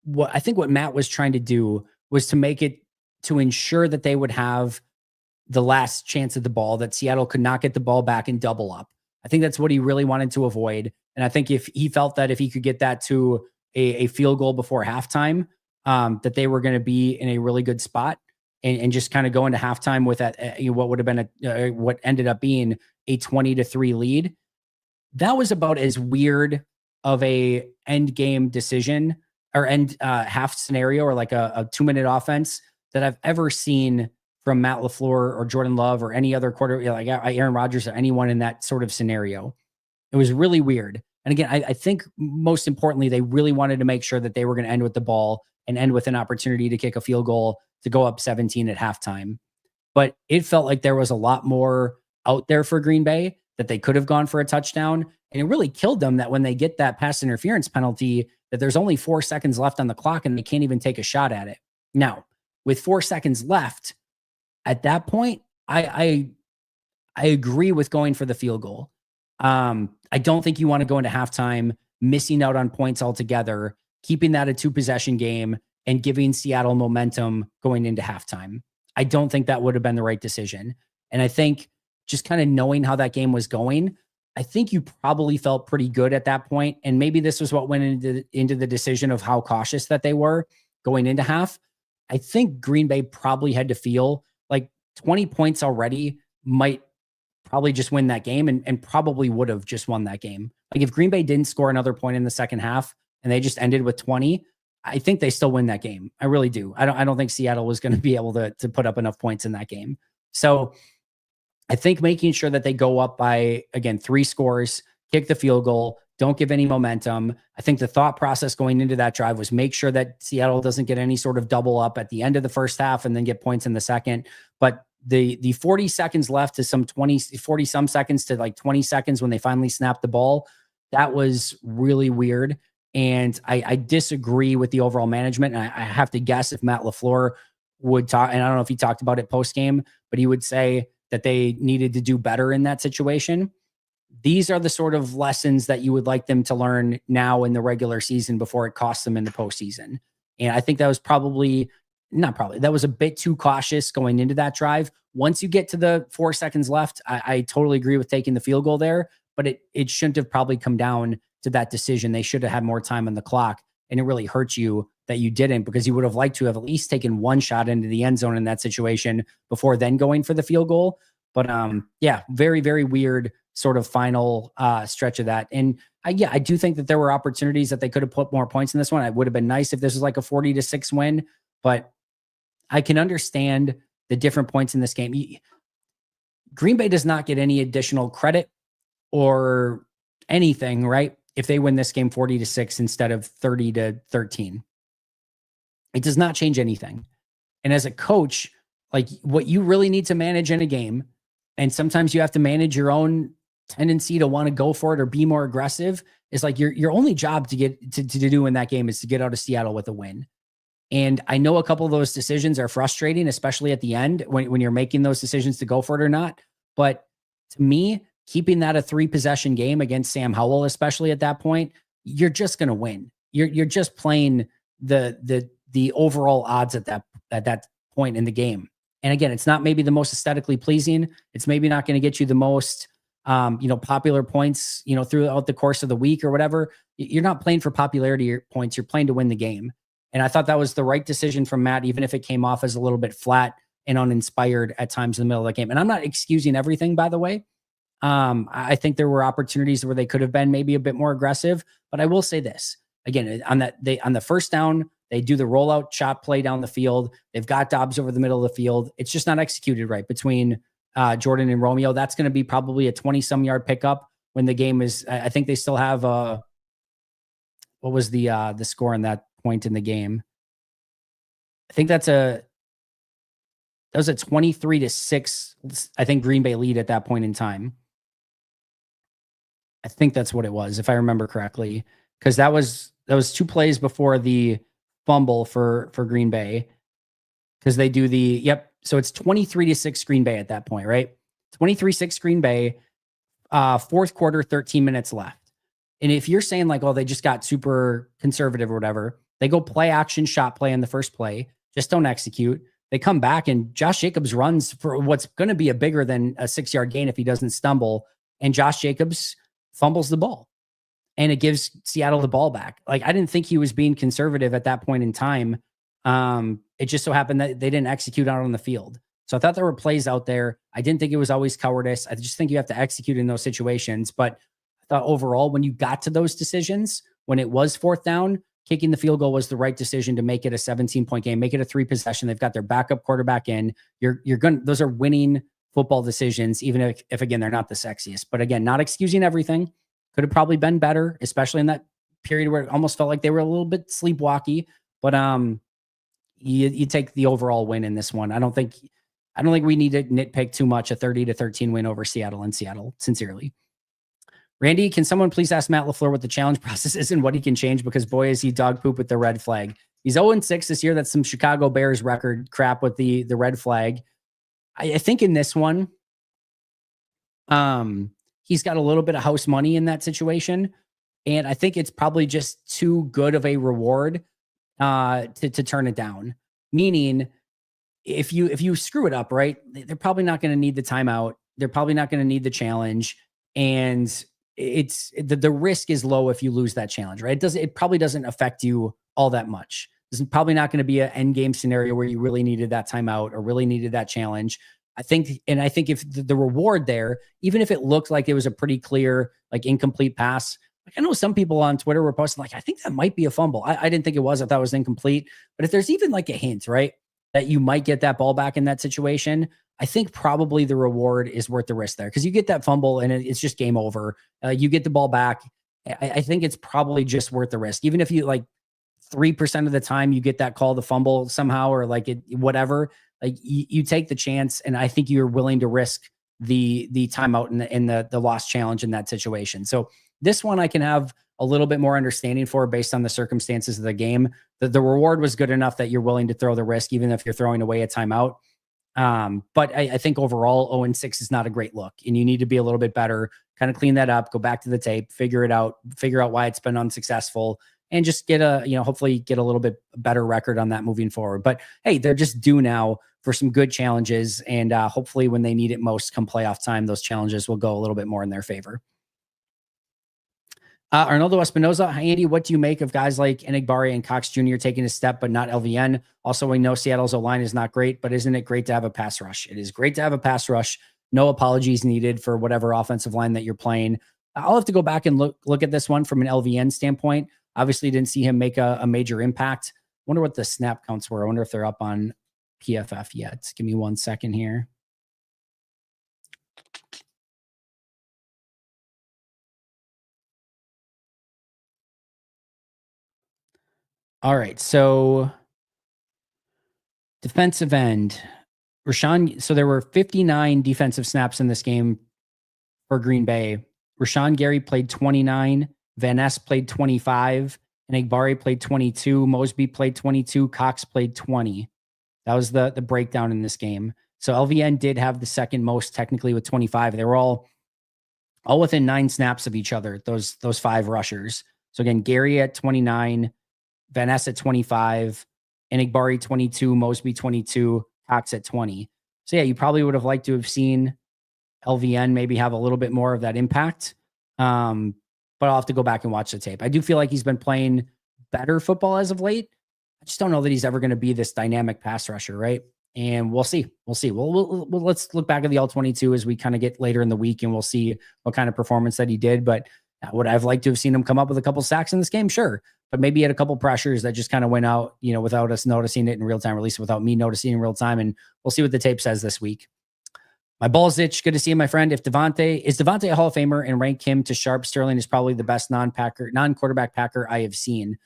what Matt was trying to do was to make it to ensure that they would have the last chance at the ball, that Seattle could not get the ball back and double up. I think that's what he really wanted to avoid. And I think if he felt that if he could get that to a field goal before halftime, that they were going to be in a really good spot and just kind of go into halftime with that, what would have been what ended up being a 20-3 lead. That was about as weird of a end game decision or end half scenario or like a 2-minute offense that I've ever seen from Matt LaFleur or Jordan Love or any other like Aaron Rodgers or anyone in that sort of scenario. It was really weird. And again, I think most importantly, they really wanted to make sure that they were going to end with the ball and end with an opportunity to kick a field goal to go up 17 at halftime. But it felt like there was a lot more out there for Green Bay, that they could have gone for a touchdown. And it really killed them that when they get that pass interference penalty, that there's only 4 seconds left on the clock and they can't even take a shot at it. Now, with 4 seconds left, at that point, I agree with going for the field goal. I don't think you want to go into halftime missing out on points altogether, keeping that a 2-possession game and giving Seattle momentum going into halftime. I don't think that would have been the right decision. And I think just kind of knowing how that game was going, I think you probably felt pretty good at that point. And maybe this was what went into the decision of how cautious that they were going into half. I think Green Bay probably had to feel like 20 points already might probably just win that game and probably would have just won that game. Like if Green Bay didn't score another point in the second half and they just ended with 20, I think they still win that game. I really do. I don't think Seattle was going to be able to put up enough points in that game. So I think making sure that they go up by, again, 3 scores, kick the field goal, don't give any momentum. I think the thought process going into that drive was make sure that Seattle doesn't get any sort of double up at the end of the first half and then get points in the second. But the 40 seconds left to some 40 some seconds to like 20 seconds when they finally snapped the ball, that was really weird. And I disagree with the overall management. And I have to guess if Matt LaFleur would talk, and I don't know if he talked about it post game, but he would say that they needed to do better in that situation. These are the sort of lessons that you would like them to learn now in the regular season before it costs them in the postseason. And I think that was that was a bit too cautious going into that drive. Once you get to the 4 seconds left, I totally agree with taking the field goal there, but it shouldn't have probably come down to that decision. They should have had more time on the clock, and it really hurts you that you didn't, because you would have liked to have at least taken one shot into the end zone in that situation before then going for the field goal. But yeah, very, very weird sort of final stretch of that. And I do think that there were opportunities that they could have put more points in this one. It would have been nice if this was like a 40-6 win, but I can understand the different points in this game. Green Bay does not get any additional credit or anything, right, if they win this game 40-6 instead of 30-13. It does not change anything. And as a coach, like what you really need to manage in a game, and sometimes you have to manage your own tendency to want to go for it or be more aggressive, is like your only job to get to do in that game is to get out of Seattle with a win. And I know a couple of those decisions are frustrating, especially at the end when you're making those decisions to go for it or not. But to me, keeping that a 3-possession game against Sam Howell, especially at that point, you're just going to win. You're just playing the overall odds at that point in the game. And again, it's not maybe the most aesthetically pleasing. It's maybe not going to get you the most popular points, throughout the course of the week or whatever. You're not playing for popularity points. You're playing to win the game. And I thought that was the right decision from Matt, even if it came off as a little bit flat and uninspired at times in the middle of the game. And I'm not excusing everything, by the way. I think there were opportunities where they could have been maybe a bit more aggressive, but I will say this again, on the first down, they do the rollout shot play down the field. They've got Dobbs over the middle of the field. It's just not executed right between Jordan and Romeo. That's going to be probably a 20-some yard pickup when the game is, I think they still have what was the score on that point in the game? I think that was a 23-6, I think, Green Bay lead at that point in time. I think that's what it was, if I remember correctly, because that was 2 plays before the fumble for Green Bay, because they do so it's 23-6 Green Bay at that point, right? 23-6 Green Bay, fourth quarter, 13 minutes left. And if you're saying like, oh, they just got super conservative or whatever, they go play action shot play in the first play, just don't execute. They come back and Josh Jacobs runs for what's going to be a bigger than a 6-yard gain if he doesn't stumble. And Josh Jacobs fumbles the ball and it gives Seattle the ball back. Like, I didn't think he was being conservative at that point in time. It just so happened that they didn't execute out on the field. So I thought there were plays out there. I didn't think it was always cowardice. I just think you have to execute in those situations. But I thought overall, when you got to those decisions, when it was fourth down, kicking the field goal was the right decision to make it a 17-point game, make it a 3-possession. They've got their backup quarterback in. Those are winning football decisions, even if again, they're not the sexiest. But again, not excusing everything. Could have probably been better, especially in that period where it almost felt like they were a little bit sleepwalky. But you take the overall win in this one. I don't think we need to nitpick too much. A 30-13 win over Seattle in Seattle, sincerely. Randy, can someone please ask Matt LaFleur what the challenge process is and what he can change? Because boy, is he dog poop with the red flag. He's 0-6 this year. That's some Chicago Bears record crap with the red flag. I think in this one, he's got a little bit of house money in that situation. And I think it's probably just too good of a reward to turn it down. Meaning, if you screw it up, right, they're probably not going to need the timeout. They're probably not going to need the challenge. And it's the risk is low if you lose that challenge, right? It probably doesn't affect you all that much. This is probably not going to be an end game scenario where you really needed that timeout or really needed that challenge. I think if the reward there, even if it looked like it was a pretty clear, like, incomplete pass, like, I know some people on Twitter were posting like, I think that might be a fumble. I didn't think it was. I thought it was incomplete. But if there's even like a hint, right, that you might get that ball back in that situation, I think probably the reward is worth the risk there, because you get that fumble and it's just game over. You get the ball back. I think it's probably just worth the risk. Even if you, like, 3% of the time you get that call, the fumble somehow, or like whatever, like you take the chance. And I think you're willing to risk the timeout and the lost challenge in that situation. So this one I can have a little bit more understanding for based on the circumstances of the game. The reward was good enough that you're willing to throw the risk, even if you're throwing away a timeout. But I think overall 0-6 is not a great look, and you need to be a little bit better, kind of clean that up, go back to the tape, figure out why it's been unsuccessful, and just get hopefully get a little bit better record on that moving forward. But hey, they're just due now for some good challenges. And hopefully when they need it most come playoff time, those challenges will go a little bit more in their favor. Arnoldo Espinoza, hi Andy, what do you make of guys like Enigbari and Cox Jr. taking a step, but not LVN? Also, we know Seattle's O-line is not great, but isn't it great to have a pass rush? It is great to have a pass rush. No apologies needed for whatever offensive line that you're playing. I'll have to go back and look at this one from an LVN standpoint. Obviously, didn't see him make a major impact. Wonder what the snap counts were. I wonder if they're up on PFF yet. Give me 1 second here. All right, so defensive end, Rashawn. So there were 59 defensive snaps in this game for Green Bay. Rashawn Gary played 29. Van Ness played 25. And Egbari played 22. Mosby played 22. Cox played 20. That was the breakdown in this game. So LVN did have the second most technically with 25. They were all within 9 snaps of each other, those 5 rushers. So again, Gary at 29, Van Ness at 25, Enigbari 22, Mosby 22, Cox at 20. So yeah, you probably would have liked to have seen LVN maybe have a little bit more of that impact. But I'll have to go back and watch the tape. I do feel like he's been playing better football as of late. I just don't know that he's ever going to be this dynamic pass rusher, right? And we'll see. We'll see. We'll let's look back at the All-22 as we kind of get later in the week, and we'll see what kind of performance that he did. But would I've liked to have seen him come up with a couple sacks in this game? Sure. But maybe he had a couple pressures that just kind of went out, without us noticing it in real time, or at least without me noticing in real time. And we'll see what the tape says this week. My balls itch. Good to see you, my friend. If Devontae a Hall of Famer and rank him to Sharp, Sterling is probably the best non-quarterback Packer I have seen.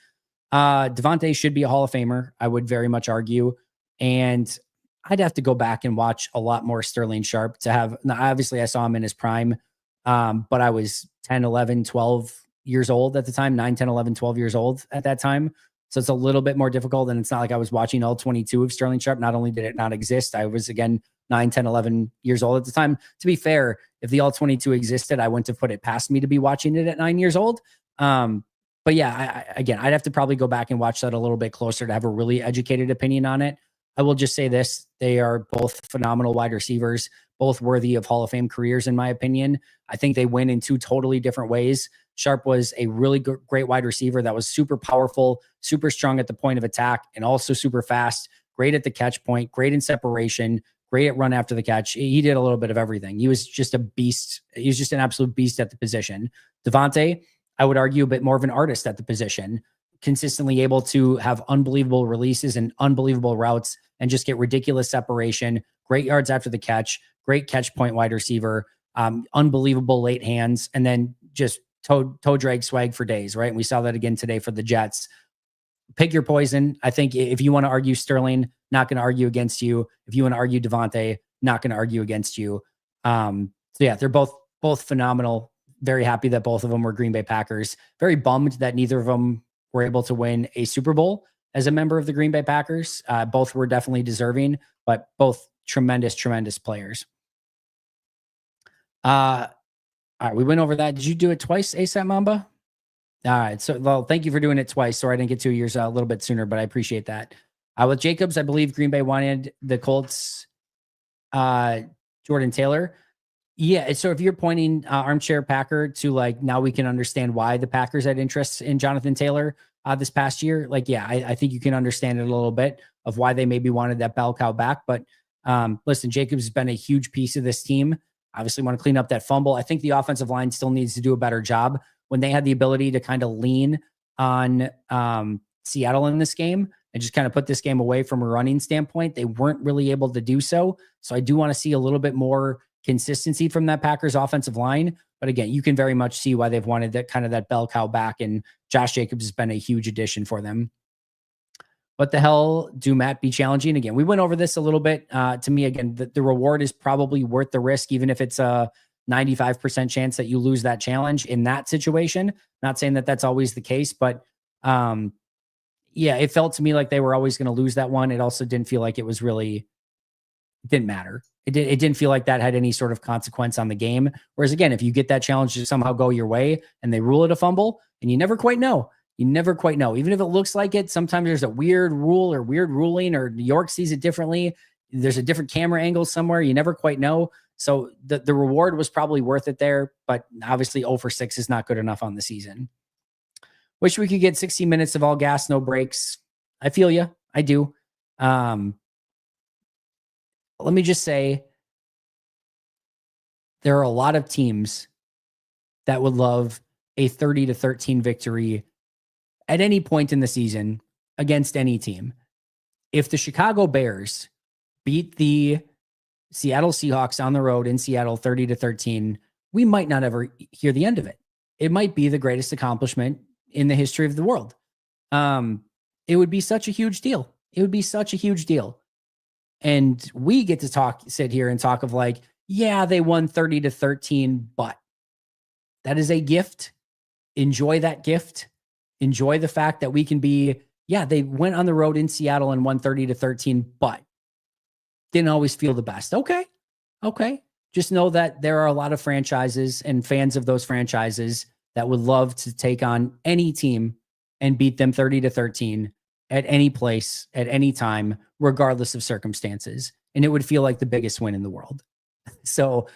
Devontae should be a Hall of Famer. I would very much argue. And I'd have to go back and watch a lot more Sterling Sharp to have. Now, obviously, I saw him in his prime, but I was 10, 11, 12 years old at the time, 9, 10, 11, 12 years old at that time. So it's a little bit more difficult. And it's not like I was watching all 22 of Sterling Sharp. Not only did it not exist, I was, again, 9, 10, 11 years old at the time. To be fair, if the all 22 existed, I wouldn't have put it past me to be watching it at 9 years old. But yeah, again, I'd have to probably go back and watch that a little bit closer to have a really educated opinion on it. I will just say this. They are both phenomenal wide receivers, both worthy of Hall of Fame careers, in my opinion. I think they win in two totally different ways. Sharp was a really great wide receiver that was super powerful, super strong at the point of attack, and also super fast, great at the catch point, great in separation, great at run after the catch. He did a little bit of everything. He was just a beast. He was just an absolute beast at the position. Devontae, I would argue, a bit more of an artist at the position, consistently able to have unbelievable releases and unbelievable routes and just get ridiculous separation, great yards after the catch, great catch point wide receiver, unbelievable late hands, and then just toe drag swag for days, right? And we saw that again today for the Jets. Pick your poison. I think if you want to argue Sterling, not going to argue against you. If you want to argue Devontae, not going to argue against you. So yeah, they're both phenomenal. Very happy that both of them were Green Bay Packers. Very bummed that neither of them were able to win a Super Bowl as a member of the Green Bay Packers. Both were definitely deserving, but both tremendous, tremendous players. All right, we went over that. Did you do it twice, ASAP Mamba? All right. So, well, thank you for doing it twice. Sorry I didn't get 2 years a little bit sooner, but I appreciate that. With Jacobs, I believe Green Bay wanted the Colts, Jordan Taylor. Yeah. So if you're pointing armchair Packer to like, now we can understand why the Packers had interest in Jonathan Taylor this past year. Like, yeah, I think you can understand it a little bit of why they maybe wanted that bell cow back. But listen, Jacobs has been a huge piece of this team. Obviously want to clean up that fumble. I think the offensive line still needs to do a better job. When they had the ability to kind of lean on Seattle in this game and just kind of put this game away from a running standpoint, they weren't really able to do so. So I do want to see a little bit more consistency from that Packers offensive line. But again, you can very much see why they've wanted that kind of that bell cow back. And Josh Jacobs has been a huge addition for them. What the hell do Matt be challenging? Again, we went over this a little bit. To me, again, the reward is probably worth the risk, even if it's a 95% chance that you lose that challenge in that situation. Not saying that that's always the case, but yeah, it felt to me like they were always going to lose that one. It also didn't feel like it was really, it didn't matter. It didn't feel like that had any sort of consequence on the game. Whereas again, if you get that challenge to somehow go your way and they rule it a fumble, and you never quite know. You never quite know. Even if it looks like it, sometimes there's a weird rule or weird ruling, or New York sees it differently. There's a different camera angle somewhere. You never quite know. So the reward was probably worth it there, but obviously 0 for 6 is not good enough on the season. Wish we could get 60 minutes of all gas, no breaks. I feel you. I do. Let me just say, there are a lot of teams that would love a 30-13 victory at any point in the season against any team. If the Chicago Bears beat the Seattle Seahawks on the road in Seattle 30-13, we might not ever hear the end of it. It might be the greatest accomplishment in the history of the world. It would be such a huge deal. It would be such a huge deal. And we get to sit here and talk of like, yeah, they won 30-13, but that is a gift. Enjoy that gift. Enjoy the fact that we can be, yeah, they went on the road in Seattle and won 30-13, but didn't always feel the best. Okay. Just know that there are a lot of franchises and fans of those franchises that would love to take on any team and beat them 30-13 at any place, at any time, regardless of circumstances. And it would feel like the biggest win in the world. So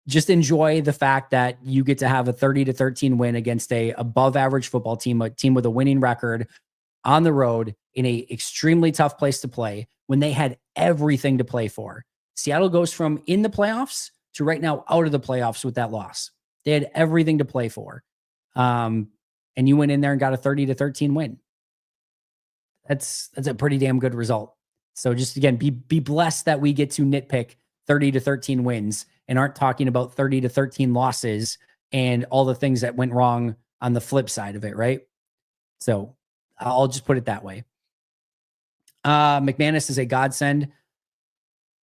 just enjoy the fact that you get to have a 30-13 win against a above average football team, a team with a winning record on the road in a extremely tough place to play when they had everything to play for. Seattle goes from in the playoffs to right now out of the playoffs with that loss. They had everything to play for. And you went in there and got a 30-13 win. That's a pretty damn good result. So just again, be blessed that we get to nitpick 30-13 wins and aren't talking about 30-13 losses and all the things that went wrong on the flip side of it, right? So I'll just put it that way. McManus is a godsend.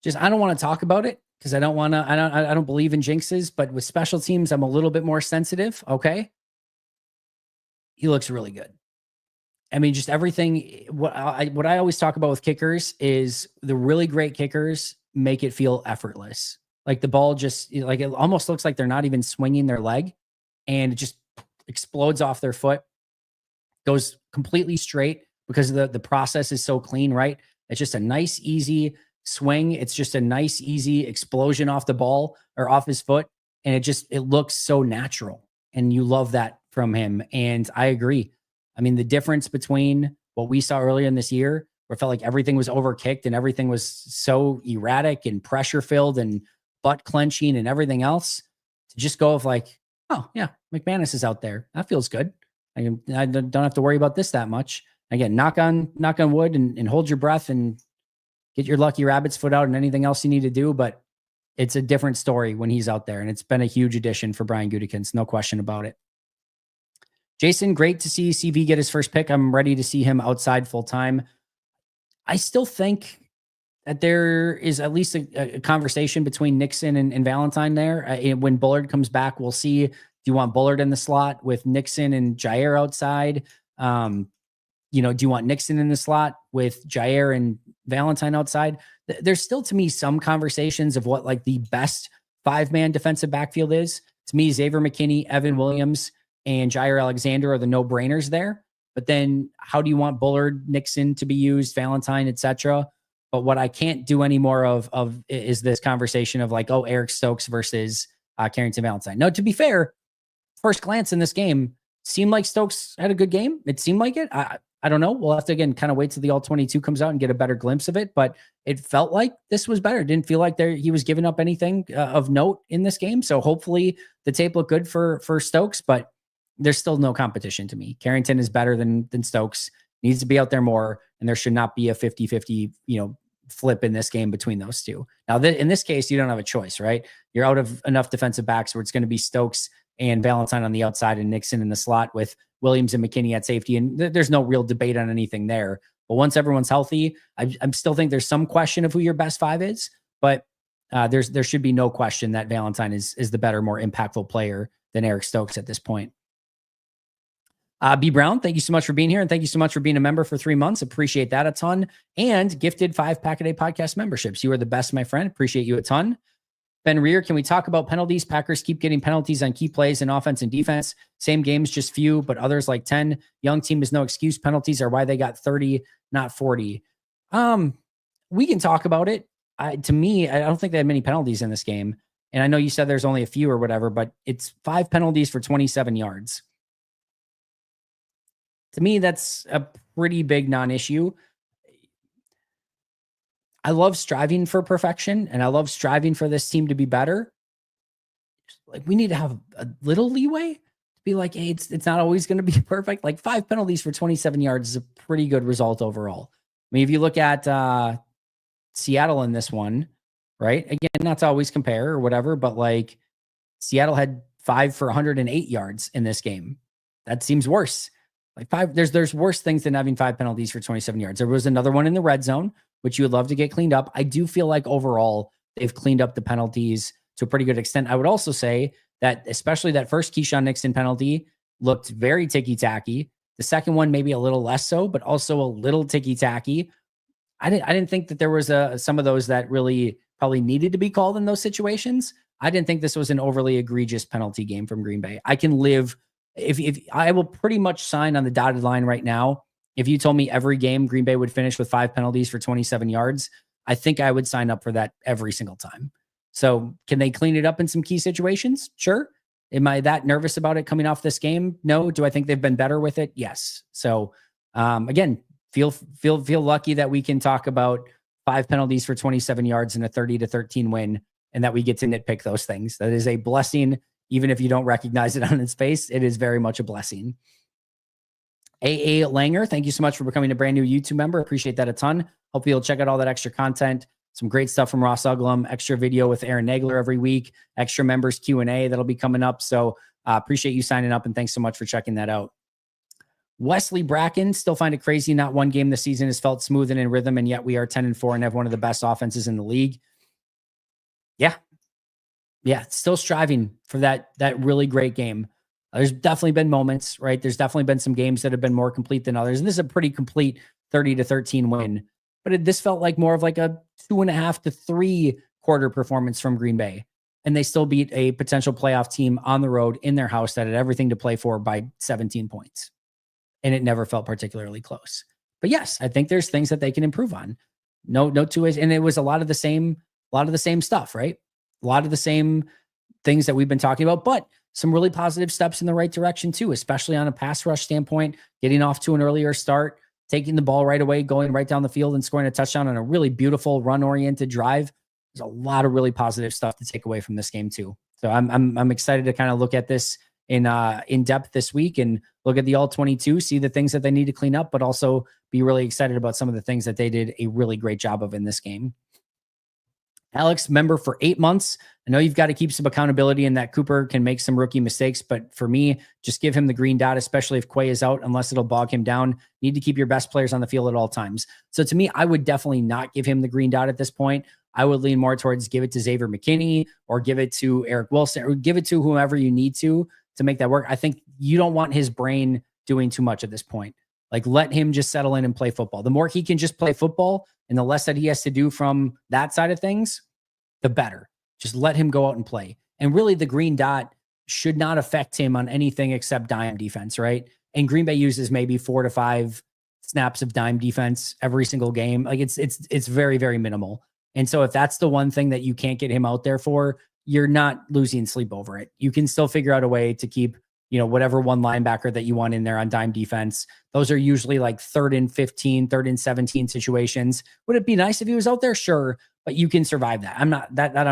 Just, I don't want to talk about it because I don't believe in jinxes, but with special teams, I'm a little bit more sensitive. Okay. He looks really good. I mean, just everything. What I always talk about with kickers is the really great kickers make it feel effortless. Like the ball just, like, it almost looks like they're not even swinging their leg and it just explodes off their foot, goes completely straight because the process is so clean, right? It's just a nice, easy swing. It's just a nice, easy explosion off the ball or off his foot. And it looks so natural. And you love that from him. And I agree. I mean, the difference between what we saw earlier in this year, where it felt like everything was overkicked and everything was so erratic and pressure filled and butt clenching and everything else, to just go of like, oh yeah, McManus is out there. That feels good. I don't have to worry about this that much. Again, knock on wood and hold your breath and get your lucky rabbit's foot out and anything else you need to do. But it's a different story when he's out there. And it's been a huge addition for Brian Gutekunst. No question about it. Jason, great to see CV get his first pick. I'm ready to see him outside full time. I still think that there is at least a conversation between Nixon and Valentine there. When Bullard comes back, we'll see. Do you want Bullard in the slot with Nixon and Jair outside? Do you want Nixon in the slot with Jair and Valentine outside? There's still, to me, some conversations of what like the best 5-man defensive backfield is. To me, Xavier McKinney, Evan Williams, and Jair Alexander are the no-brainers there. But then how do you want Bullard, Nixon to be used, Valentine, etc.? But what I can't do anymore of is this conversation of like, oh, Eric Stokes versus Carrington Valentine. No, to be fair, first glance in this game, seemed like Stokes had a good game. It seemed like it. I don't know. We'll have to, again, kind of wait till the all-22 comes out and get a better glimpse of it. But it felt like this was better. It didn't feel like he was giving up anything of note in this game. So hopefully the tape looked good for Stokes, but there's still no competition to me. Carrington is better than Stokes, needs to be out there more, and there should not be a 50-50, flip in this game between those two. Now, in this case, you don't have a choice, right? You're out of enough defensive backs where it's going to be Stokes and Valentine on the outside and Nixon in the slot with Williams and McKinney at safety. And there's no real debate on anything there. But once everyone's healthy, I still think there's some question of who your best 5 is, but there should be no question that Valentine is the better, more impactful player than Eric Stokes at this point. B. Brown, thank you so much for being here. And thank you so much for being a member for 3 months. Appreciate that a ton. And gifted 5 Pack-A-Day podcast memberships. You are the best, my friend. Appreciate you a ton. Ben Rear, can we talk about penalties? Packers keep getting penalties on key plays in offense and defense. Same games, just few, but others like 10. Young team is no excuse. Penalties are why they got 30, not 40. We can talk about it. To me, I don't think they had many penalties in this game. And I know you said there's only a few or whatever, but it's 5 penalties for 27 yards. To me, that's a pretty big non-issue. I love striving for perfection, and I love striving for this team to be better. Like, we need to have a little leeway to be like, hey, it's not always going to be perfect. Like 5 penalties for 27 yards is a pretty good result overall. I mean, if you look at Seattle in this one, right? Again, not to always compare or whatever, but like Seattle had 5 for 108 yards in this game. That seems worse. Like 5, there's worse things than having 5 penalties for 27 yards. There was another one in the red zone, which you would love to get cleaned up. I do feel like overall they've cleaned up the penalties to a pretty good extent. I would also say that especially that first Keyshawn Nixon penalty looked very ticky-tacky. The second one maybe a little less so, but also a little ticky-tacky. I didn't think that there was some of those that really probably needed to be called in those situations. I didn't think this was an overly egregious penalty game from Green Bay. I can live... If I will pretty much sign on the dotted line right now, if you told me every game Green Bay would finish with 5 penalties for 27 yards, I think I would sign up for that every single time. So can they clean it up in some key situations? Sure. Am I that nervous about it coming off this game? No. Do I think they've been better with it? Yes. So again, feel lucky that we can talk about 5 penalties for 27 yards and a 30-13 win, and that we get to nitpick those things. That is a blessing. Even if you don't recognize it on its face, it is very much a blessing. AA Langer, thank you so much for becoming a brand new YouTube member. Appreciate that a ton. Hope you'll check out all that extra content. Some great stuff from Ross Uglum, extra video with Aaron Nagler every week, extra members Q&A that'll be coming up. So appreciate you signing up, and thanks so much for checking that out. Wesley Bracken, still find it crazy not one game this season has felt smooth and in rhythm, and yet we are 10-4 and have one of the best offenses in the league. Yeah, still striving for that really great game. There's definitely been moments, right? There's definitely been some games that have been more complete than others, and this is a pretty complete 30-13 win. But this felt like more of like a 2.5 to 3 quarter performance from Green Bay, and they still beat a potential playoff team on the road in their house that had everything to play for by 17 points, and it never felt particularly close. But yes, I think there's things that they can improve on. No two ways, and it was a lot of the same stuff, right? A lot of the same things that we've been talking about, but some really positive steps in the right direction too, especially on a pass rush standpoint, getting off to an earlier start, taking the ball right away, going right down the field and scoring a touchdown on a really beautiful run-oriented drive. There's a lot of really positive stuff to take away from this game too. So I'm excited to kind of look at this in depth this week and look at the all 22, see the things that they need to clean up, but also be really excited about some of the things that they did a really great job of in this game. Alex, member for 8 months. I know you've got to keep some accountability and that Cooper can make some rookie mistakes, but for me, just give him the green dot, especially if Quay is out, unless it'll bog him down. Need to keep your best players on the field at all times. So to me, I would definitely not give him the green dot at this point. I would lean more towards give it to Xavier McKinney or give it to Eric Wilson or give it to whomever you need to make that work. I think you don't want his brain doing too much at this point. Like, let him just settle in and play football. The more he can just play football and the less that he has to do from that side of things, the better. Just let him go out and play. And really, the green dot should not affect him on anything except dime defense, right? And Green Bay uses maybe 4 to 5 snaps of dime defense every single game. Like, it's very, very minimal. And so if that's the one thing that you can't get him out there for, you're not losing sleep over it. You can still figure out a way to keep, whatever one linebacker that you want in there on dime defense. Those are usually like 3rd and 15, 3rd and 17 situations. Would it be nice if he was out there? Sure. But you can survive that. I'm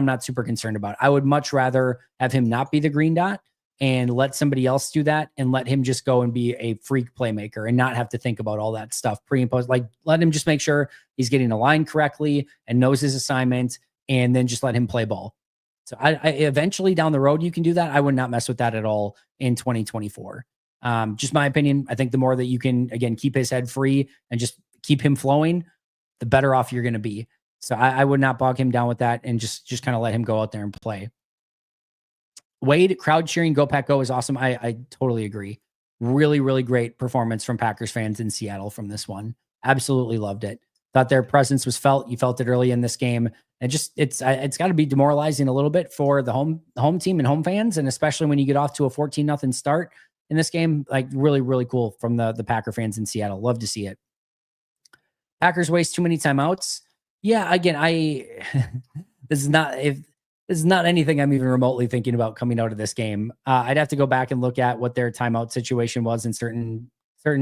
not super concerned about. I would much rather have him not be the green dot and let somebody else do that and let him just go and be a freak playmaker and not have to think about all that stuff pre and post. Like, let him just make sure he's getting aligned correctly and knows his assignment, and then just let him play ball. So I eventually down the road, you can do that. I would not mess with that at all in 2024. Just my opinion. I think the more that you can, again, keep his head free and just keep him flowing, the better off you're going to be. So I would not bog him down with that and just kind of let him go out there and play. Wade, crowd cheering, go Pack Go is awesome. I totally agree. Really, really great performance from Packers fans in Seattle from this one. Absolutely loved it. Thought their presence was felt. You felt it early in this game. And just it's got to be demoralizing a little bit for the home team and home fans, and especially when you get off to a 14-0 start in this game. Like, really, really cool from the Packer fans in Seattle. Love to see it. Packers waste too many timeouts. Yeah, again, this is not anything I'm even remotely thinking about coming out of this game. I'd have to go back and look at what their timeout situation was in certain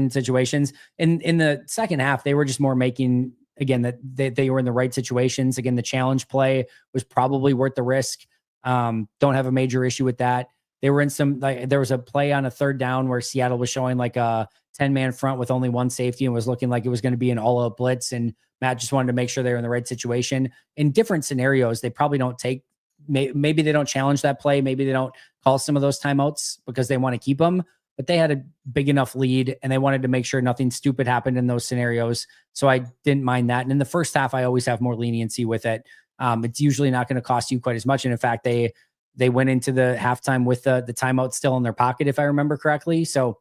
situations. In the second half, they were just more making, again, that they were in the right situations. Again, the challenge play was probably worth the risk. Don't have a major issue with that. They were in some, like, there was a play on a 3rd down where Seattle was showing like a 10-man front with only one safety and was looking like it was going to be an all-out blitz. And Matt just wanted to make sure they were in the right situation. In different scenarios, they probably don't take, maybe they don't challenge that play. Maybe they don't call some of those timeouts because they want to keep them, but they had a big enough lead and they wanted to make sure nothing stupid happened in those scenarios. So I didn't mind that. And in the first half, I always have more leniency with it. It's usually not going to cost you quite as much. And in fact, they went into the halftime with the timeout still in their pocket, if I remember correctly. So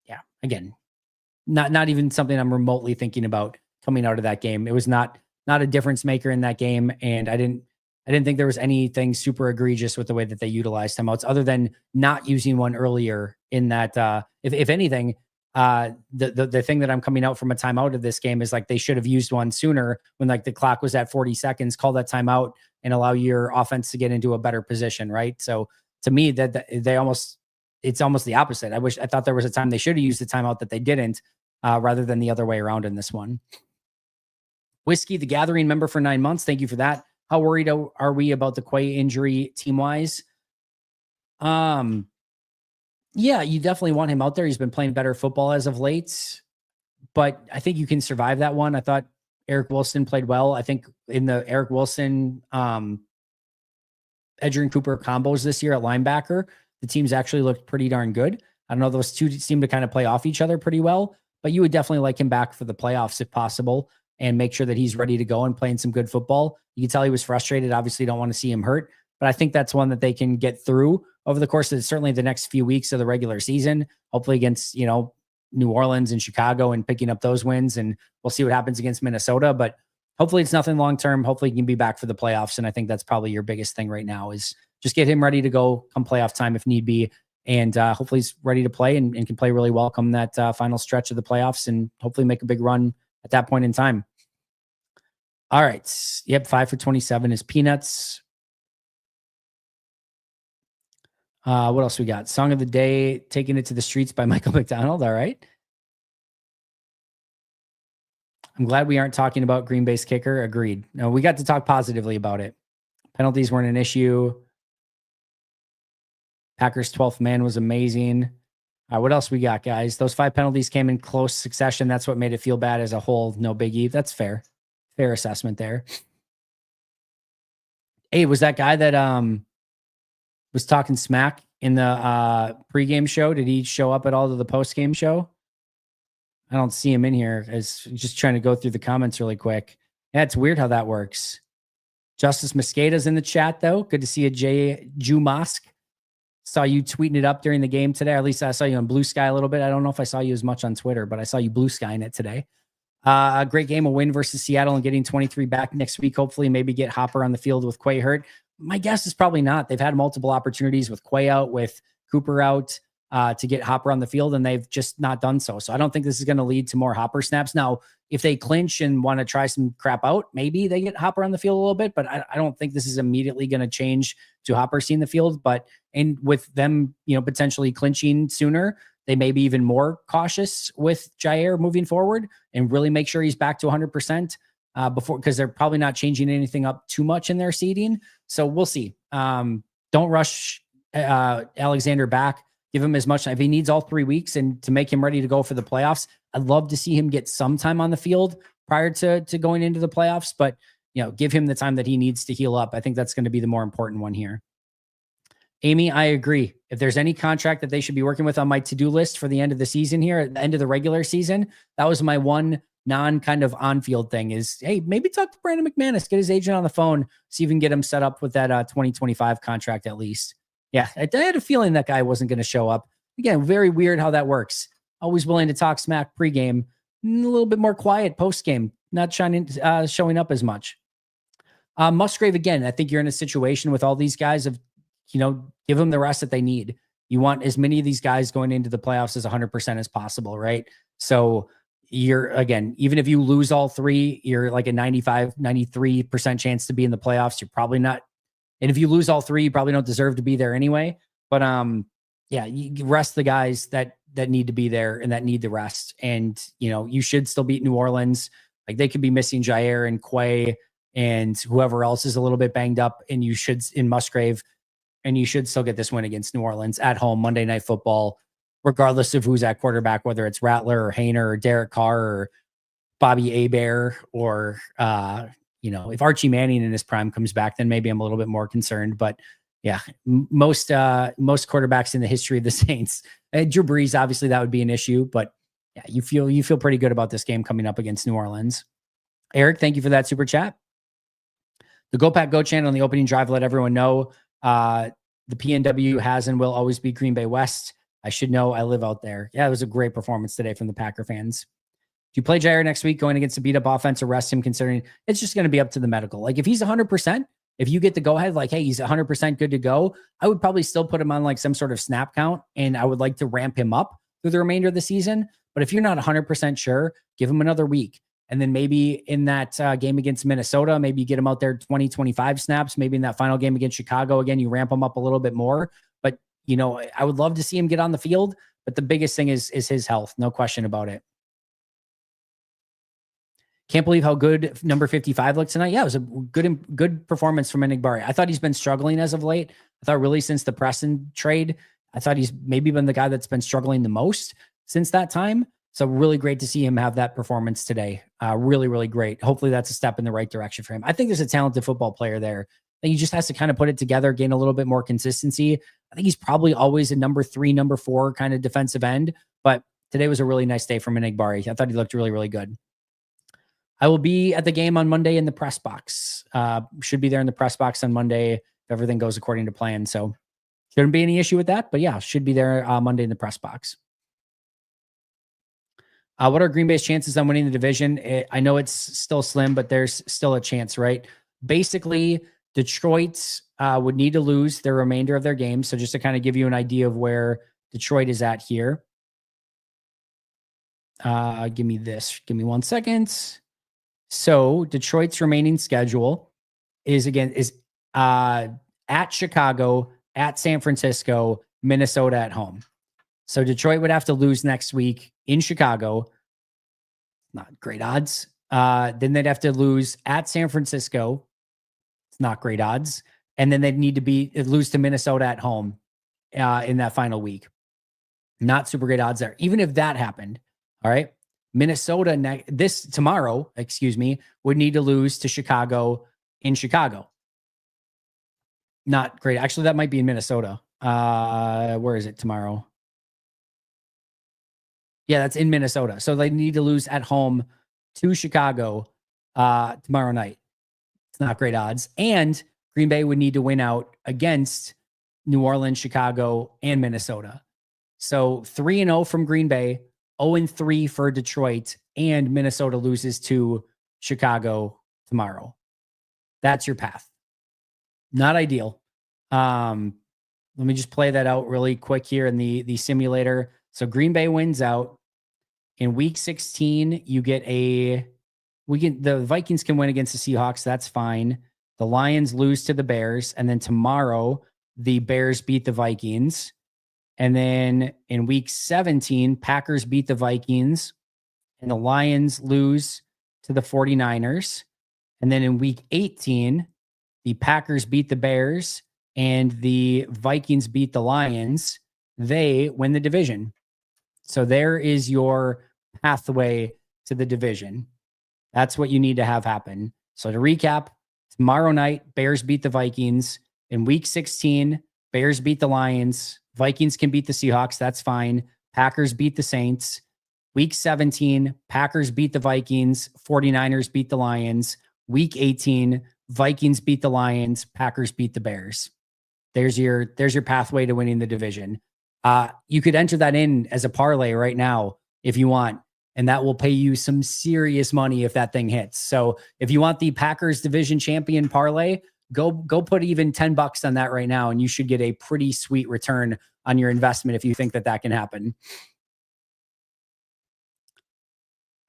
yeah, again, not even something I'm remotely thinking about coming out of that game. It was not a difference maker in that game. And I didn't think there was anything super egregious with the way that they utilized timeouts, other than not using one earlier in that. If anything, the thing that I'm coming out from a timeout of this game is like, they should have used one sooner when like the clock was at 40 seconds, call that timeout and allow your offense to get into a better position. Right. So to me, it's almost the opposite. I thought there was a time they should have used the timeout that they didn't, rather than the other way around in this one. Whiskey, the Gathering member for 9 months. Thank you for that. How worried are we about the Quay injury team-wise? Yeah, you definitely want him out there. He's been playing better football as of late, but I think you can survive that one. I thought Eric Wilson played well. I think in the Eric Wilson, Edrian Cooper combos this year at linebacker, the teams actually looked pretty darn good. I don't know, those two seem to kind of play off each other pretty well, but you would definitely like him back for the playoffs if possible and make sure that he's ready to go and playing some good football. You can tell he was frustrated. Obviously, don't want to see him hurt, but I think that's one that they can get through over the course of certainly the next few weeks of the regular season, hopefully against, New Orleans and Chicago and picking up those wins. And we'll see what happens against Minnesota, but hopefully it's nothing long-term. Hopefully he can be back for the playoffs. And I think that's probably your biggest thing right now is just get him ready to go come playoff time if need be. And hopefully he's ready to play and can play really well come that final stretch of the playoffs and hopefully make a big run at that point in time. All right. Yep. 5 for 27 is peanuts. What else we got? Song of the day, Taking It to the Streets by Michael McDonald. All right. I'm glad we aren't talking about Green Bay's kicker. Agreed. No, we got to talk positively about it. Penalties weren't an issue. Packers' 12th man was amazing. What else we got, guys? Those 5 penalties came in close succession. That's what made it feel bad as a whole. No biggie. That's fair. Fair assessment there. Hey, was that guy that was talking smack in the pregame show? Did he show up at all to the postgame show? I don't see him in here. As just trying to go through the comments really quick. Yeah, it's weird how that works. Justice Mosqueda's in the chat, though. Good to see you, Jew Mosque. Saw you tweeting it up during the game today. Or at least I saw you on Blue Sky a little bit. I don't know if I saw you as much on Twitter, but I saw you blue skying it today. A great game, a win versus Seattle and getting 23 back next week. Hopefully, maybe get Hopper on the field with Quay hurt. My guess is probably not. They've had multiple opportunities with Quay out, with Cooper out, to get Hopper on the field, and they've just not done so. So I don't think this is going to lead to more Hopper snaps. Now, if they clinch and want to try some crap out, maybe they get Hopper on the field a little bit, but I don't think this is immediately going to change to Hopper seeing the field. But and with them, potentially clinching sooner, they may be even more cautious with Jair moving forward and really make sure he's back to 100% before, because they're probably not changing anything up too much in their seeding. So we'll see. Don't rush Alexander back. Give him as much. If he needs all 3 weeks and to make him ready to go for the playoffs, I'd love to see him get some time on the field prior to going into the playoffs, but give him the time that he needs to heal up. I think that's going to be the more important one here. Amy, I agree. If there's any contract that they should be working with on my to-do list for the end of the season here, at the end of the regular season, that was my one non-kind of on-field thing is, hey, maybe talk to Brandon McManus, get his agent on the phone, see if we can get him set up with that 2025 contract at least. Yeah, I had a feeling that guy wasn't going to show up. Again, very weird how that works. Always willing to talk smack pregame, a little bit more quiet postgame, not showing up as much. Musgrave, again, I think you're in a situation with all these guys of, give them the rest that they need. You want as many of these guys going into the playoffs as 100% as possible, right? So you're, again, even if you lose all 3, you're like a 93% chance to be in the playoffs. You're probably not. And if you lose all 3, you probably don't deserve to be there anyway. But yeah, you rest the guys that need to be there and that need the rest. And, you should still beat New Orleans. Like they could be missing Jair and Quay and whoever else is a little bit banged up, and you should in Musgrave, and you should still get this win against New Orleans at home, Monday Night Football, regardless of who's at quarterback, whether it's Rattler or Hainer or Derek Carr or Bobby Hebert or, if Archie Manning in his prime comes back, then maybe I'm a little bit more concerned. But yeah, most quarterbacks in the history of the Saints, Drew Brees, obviously that would be an issue, but yeah, you feel pretty good about this game coming up against New Orleans. Eric, thank you for that super chat. The Go Pack Go channel on the opening drive let everyone know the PNW has and will always be Green Bay West. I should know. I live out there. Yeah, it was a great performance today from the Packer fans. Do you play Jair next week going against a beat-up offense or rest him, considering it's just going to be up to the medical? Like if he's 100%, if you get the go-ahead, like, hey, he's 100% good to go, I would probably still put him on like some sort of snap count, and I would like to ramp him up through the remainder of the season. But if you're not 100% sure, give him another week. And then maybe in that game against Minnesota, maybe you get him out there 20, 25 snaps. Maybe in that final game against Chicago, again, you ramp him up a little bit more. But, I would love to see him get on the field. But the biggest thing is his health. No question about it. Can't believe how good number 55 looked tonight. Yeah, it was a good performance from Enigbari. I thought he's been struggling as of late. I thought really since the Preston trade, I thought he's maybe been the guy that's been struggling the most since that time. So really great to see him have that performance today. Really, really great. Hopefully that's a step in the right direction for him. I think there's a talented football player there. I think he just has to kind of put it together, gain a little bit more consistency. I think he's probably always a number 3, number 4 kind of defensive end, but today was a really nice day from Enigbari. I thought he looked really, really good. I will be at the game on Monday in the press box. Should be there in the press box on Monday if everything goes according to plan. So shouldn't be any issue with that, but yeah, should be there Monday in the press box. What are Green Bay's chances on winning the division? I know it's still slim, but there's still a chance, right? Basically, Detroit would need to lose the remainder of their games. So just to kind of give you an idea of where Detroit is at here. Give me this. Give me 1 second. So Detroit's remaining schedule is at Chicago, at San Francisco, Minnesota at home. So Detroit would have to lose next week in Chicago. Not great odds. Then they'd have to lose at San Francisco. It's not great odds. And then they'd need to lose to Minnesota at home in that final week. Not super great odds there. Even if that happened, all right, Minnesota tomorrow, would need to lose to Chicago in Chicago. Not great. Actually, that might be in Minnesota. Where is it tomorrow? Yeah, that's in Minnesota. So they need to lose at home to Chicago tomorrow night. It's not great odds. And Green Bay would need to win out against New Orleans, Chicago, and Minnesota. So 3-0 from Green Bay, 0-3 for Detroit, and Minnesota loses to Chicago tomorrow. That's your path. Not ideal. Let me just play that out really quick here in the simulator. So Green Bay wins out. In week 16, you get the Vikings can win against the Seahawks. That's fine. The Lions lose to the Bears. And then tomorrow, the Bears beat the Vikings. And then in week 17, Packers beat the Vikings. And the Lions lose to the 49ers. And then in week 18, the Packers beat the Bears. And the Vikings beat the Lions. They win the division. So there is your pathway to the division. That's what you need to have happen. So to recap, tomorrow night, Bears beat the Vikings. In week 16, Bears beat the Lions. Vikings can beat the Seahawks. That's fine. Packers beat the Saints. Week 17, Packers beat the Vikings. 49ers beat the Lions. Week 18, Vikings beat the Lions. Packers beat the Bears. There's your pathway to winning the division. You could enter that in as a parlay right now if you want, and that will pay you some serious money if that thing hits. So if you want the Packers division champion parlay, go put even $10 on that right now, and you should get a pretty sweet return on your investment if you think that can happen.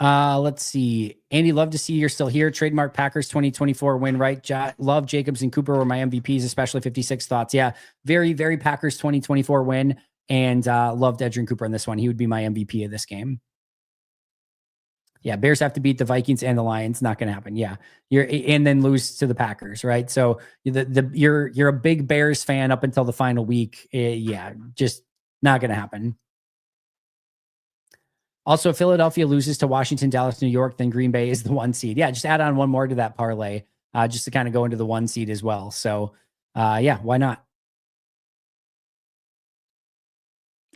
Let's see. Andy, love to see you're still here. Trademark Packers 2024 win, right? Love Jacobs and Cooper were my MVPs, especially 56 thoughts. Yeah, very, very Packers 2024 win. And loved Edrian Cooper in this one. He would be my MVP of this game. Yeah, Bears have to beat the Vikings and the Lions. Not going to happen. Yeah, and then lose to the Packers, right? So you're a big Bears fan up until the final week. Yeah, just not going to happen. Also, if Philadelphia loses to Washington, Dallas, New York, then Green Bay is the 1 seed. Yeah, just add on one more to that parlay, just to kind of go into the 1 seed as well. So, yeah, why not?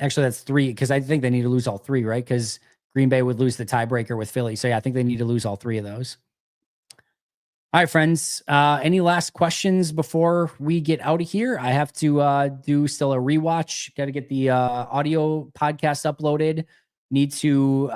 Actually, that's 3 because I think they need to lose all 3, right? Because Green Bay would lose the tiebreaker with Philly. So, yeah, I think they need to lose all 3 of those. All right, friends. Any last questions before we get out of here? I have to do still a rewatch. Got to get the audio podcast uploaded. Need to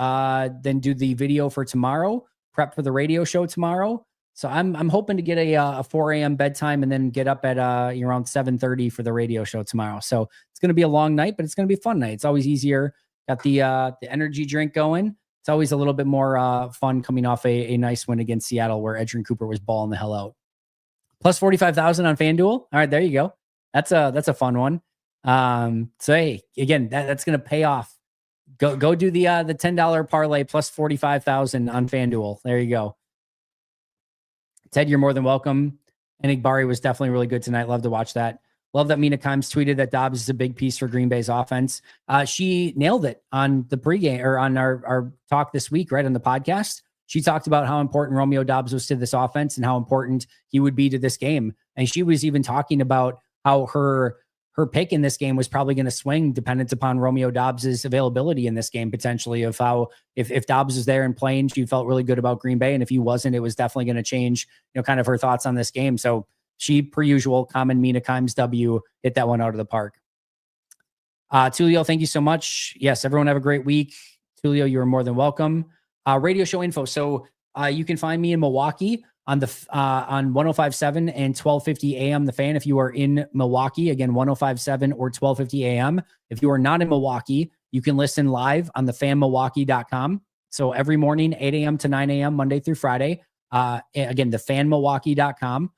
then do the video for tomorrow. Prep for the radio show tomorrow. So I'm hoping to get a 4 a.m. bedtime and then get up at around 7:30 for the radio show tomorrow. So it's going to be a long night, but it's going to be a fun night. It's always easier. Got the energy drink going. It's always a little bit more fun coming off a nice win against Seattle where Edrian Cooper was balling the hell out. Plus 45,000 on FanDuel. All right, there you go. That's a fun one. So hey, again, that's going to pay off. Go do the $10 parlay plus 45,000 on FanDuel. There you go. Ted, you're more than welcome. Enigbari was definitely really good tonight. Love to watch that. Love that Mina Kimes tweeted that Dobbs is a big piece for Green Bay's offense. She nailed it on the pregame or on our talk this week, right on the podcast. She talked about how important Romeo Dobbs was to this offense and how important he would be to this game. And she was even talking about how her pick in this game was probably going to swing dependent upon Romeo Dobbs's availability in this game, potentially, of how if Dobbs was there and playing, she felt really good about Green Bay. And if he wasn't, it was definitely going to change, kind of her thoughts on this game. So she, per usual, common Mina Kimes W, hit that one out of the park. Tulio, thank you so much. Yes, everyone have a great week. Tulio, you are more than welcome. Radio show info. So you can find me in Milwaukee on 105.7 and 12:50 a.m. The Fan. If you are in Milwaukee, again, 105.7 or 12:50 a.m. If you are not in Milwaukee, you can listen live on thefanmilwaukee.com. So every morning, 8 a.m. to 9 a.m., Monday through Friday. Again, thefanmilwaukee.com.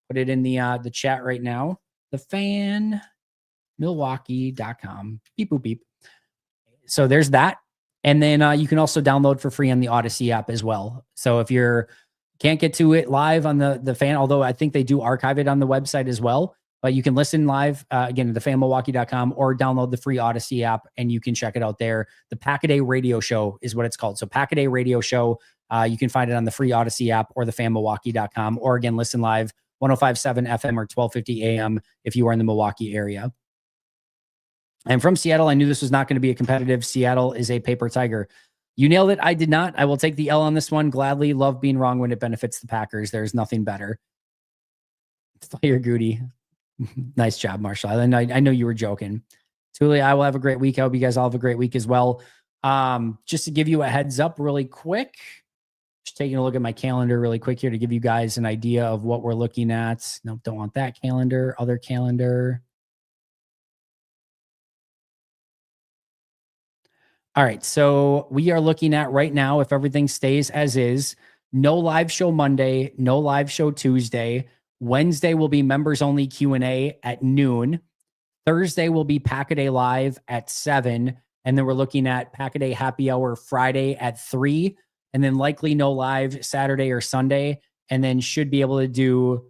Put it in the chat right now. Thefanmilwaukee.com. Beep, boop, beep. So there's that. And then you can also download for free on the Odyssey app as well. So if you're can't get to it live on the Fan, although I think they do archive it on the website as well, but you can listen live again at thefanmilwaukee.com or download the free Odyssey app and you can check it out there. The Pack-A-Day Radio Show is what it's called. So Pack-A-Day Radio Show, you can find it on the free Odyssey app or thefanmilwaukee.com, or again, listen live 105.7 FM or 12:50 AM if you are in the Milwaukee area. And from Seattle, I knew this was not going to be a competitive. Seattle is a paper tiger. You nailed it. I did not. I will take the L on this one. Gladly. Love being wrong when it benefits the Packers. There's nothing better. Fire Goody. Nice job, Marshall. I know you were joking. Tuli, I will have a great week. I hope you guys all have a great week as well. Just to give you a heads up really quick, just taking a look at my calendar really quick here to give you guys an idea of what we're looking at. Nope, don't want that calendar. Other calendar. All right, so we are looking at right now, if everything stays as is, no live show Monday, no live show Tuesday. Wednesday will be members only Q&A at noon. Thursday will be Pack-A-Day Live at 7. And then we're looking at Pack-A-Day Happy Hour Friday at 3. And then likely no live Saturday or Sunday. And then should be able to do,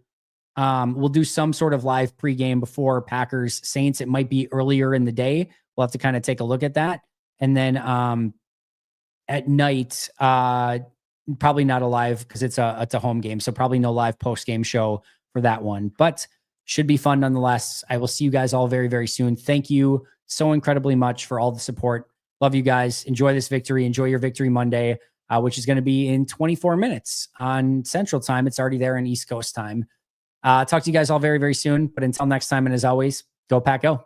we'll do some sort of live pregame before Packers Saints. It might be earlier in the day. We'll have to kind of take a look at that. And then at night, probably not a live because it's a home game. So probably no live post-game show for that one. But should be fun nonetheless. I will see you guys all very, very soon. Thank you so incredibly much for all the support. Love you guys. Enjoy this victory. Enjoy your Victory Monday, which is going to be in 24 minutes on Central Time. It's already there in East Coast time. Talk to you guys all very, very soon. But until next time, and as always, go Pack Go.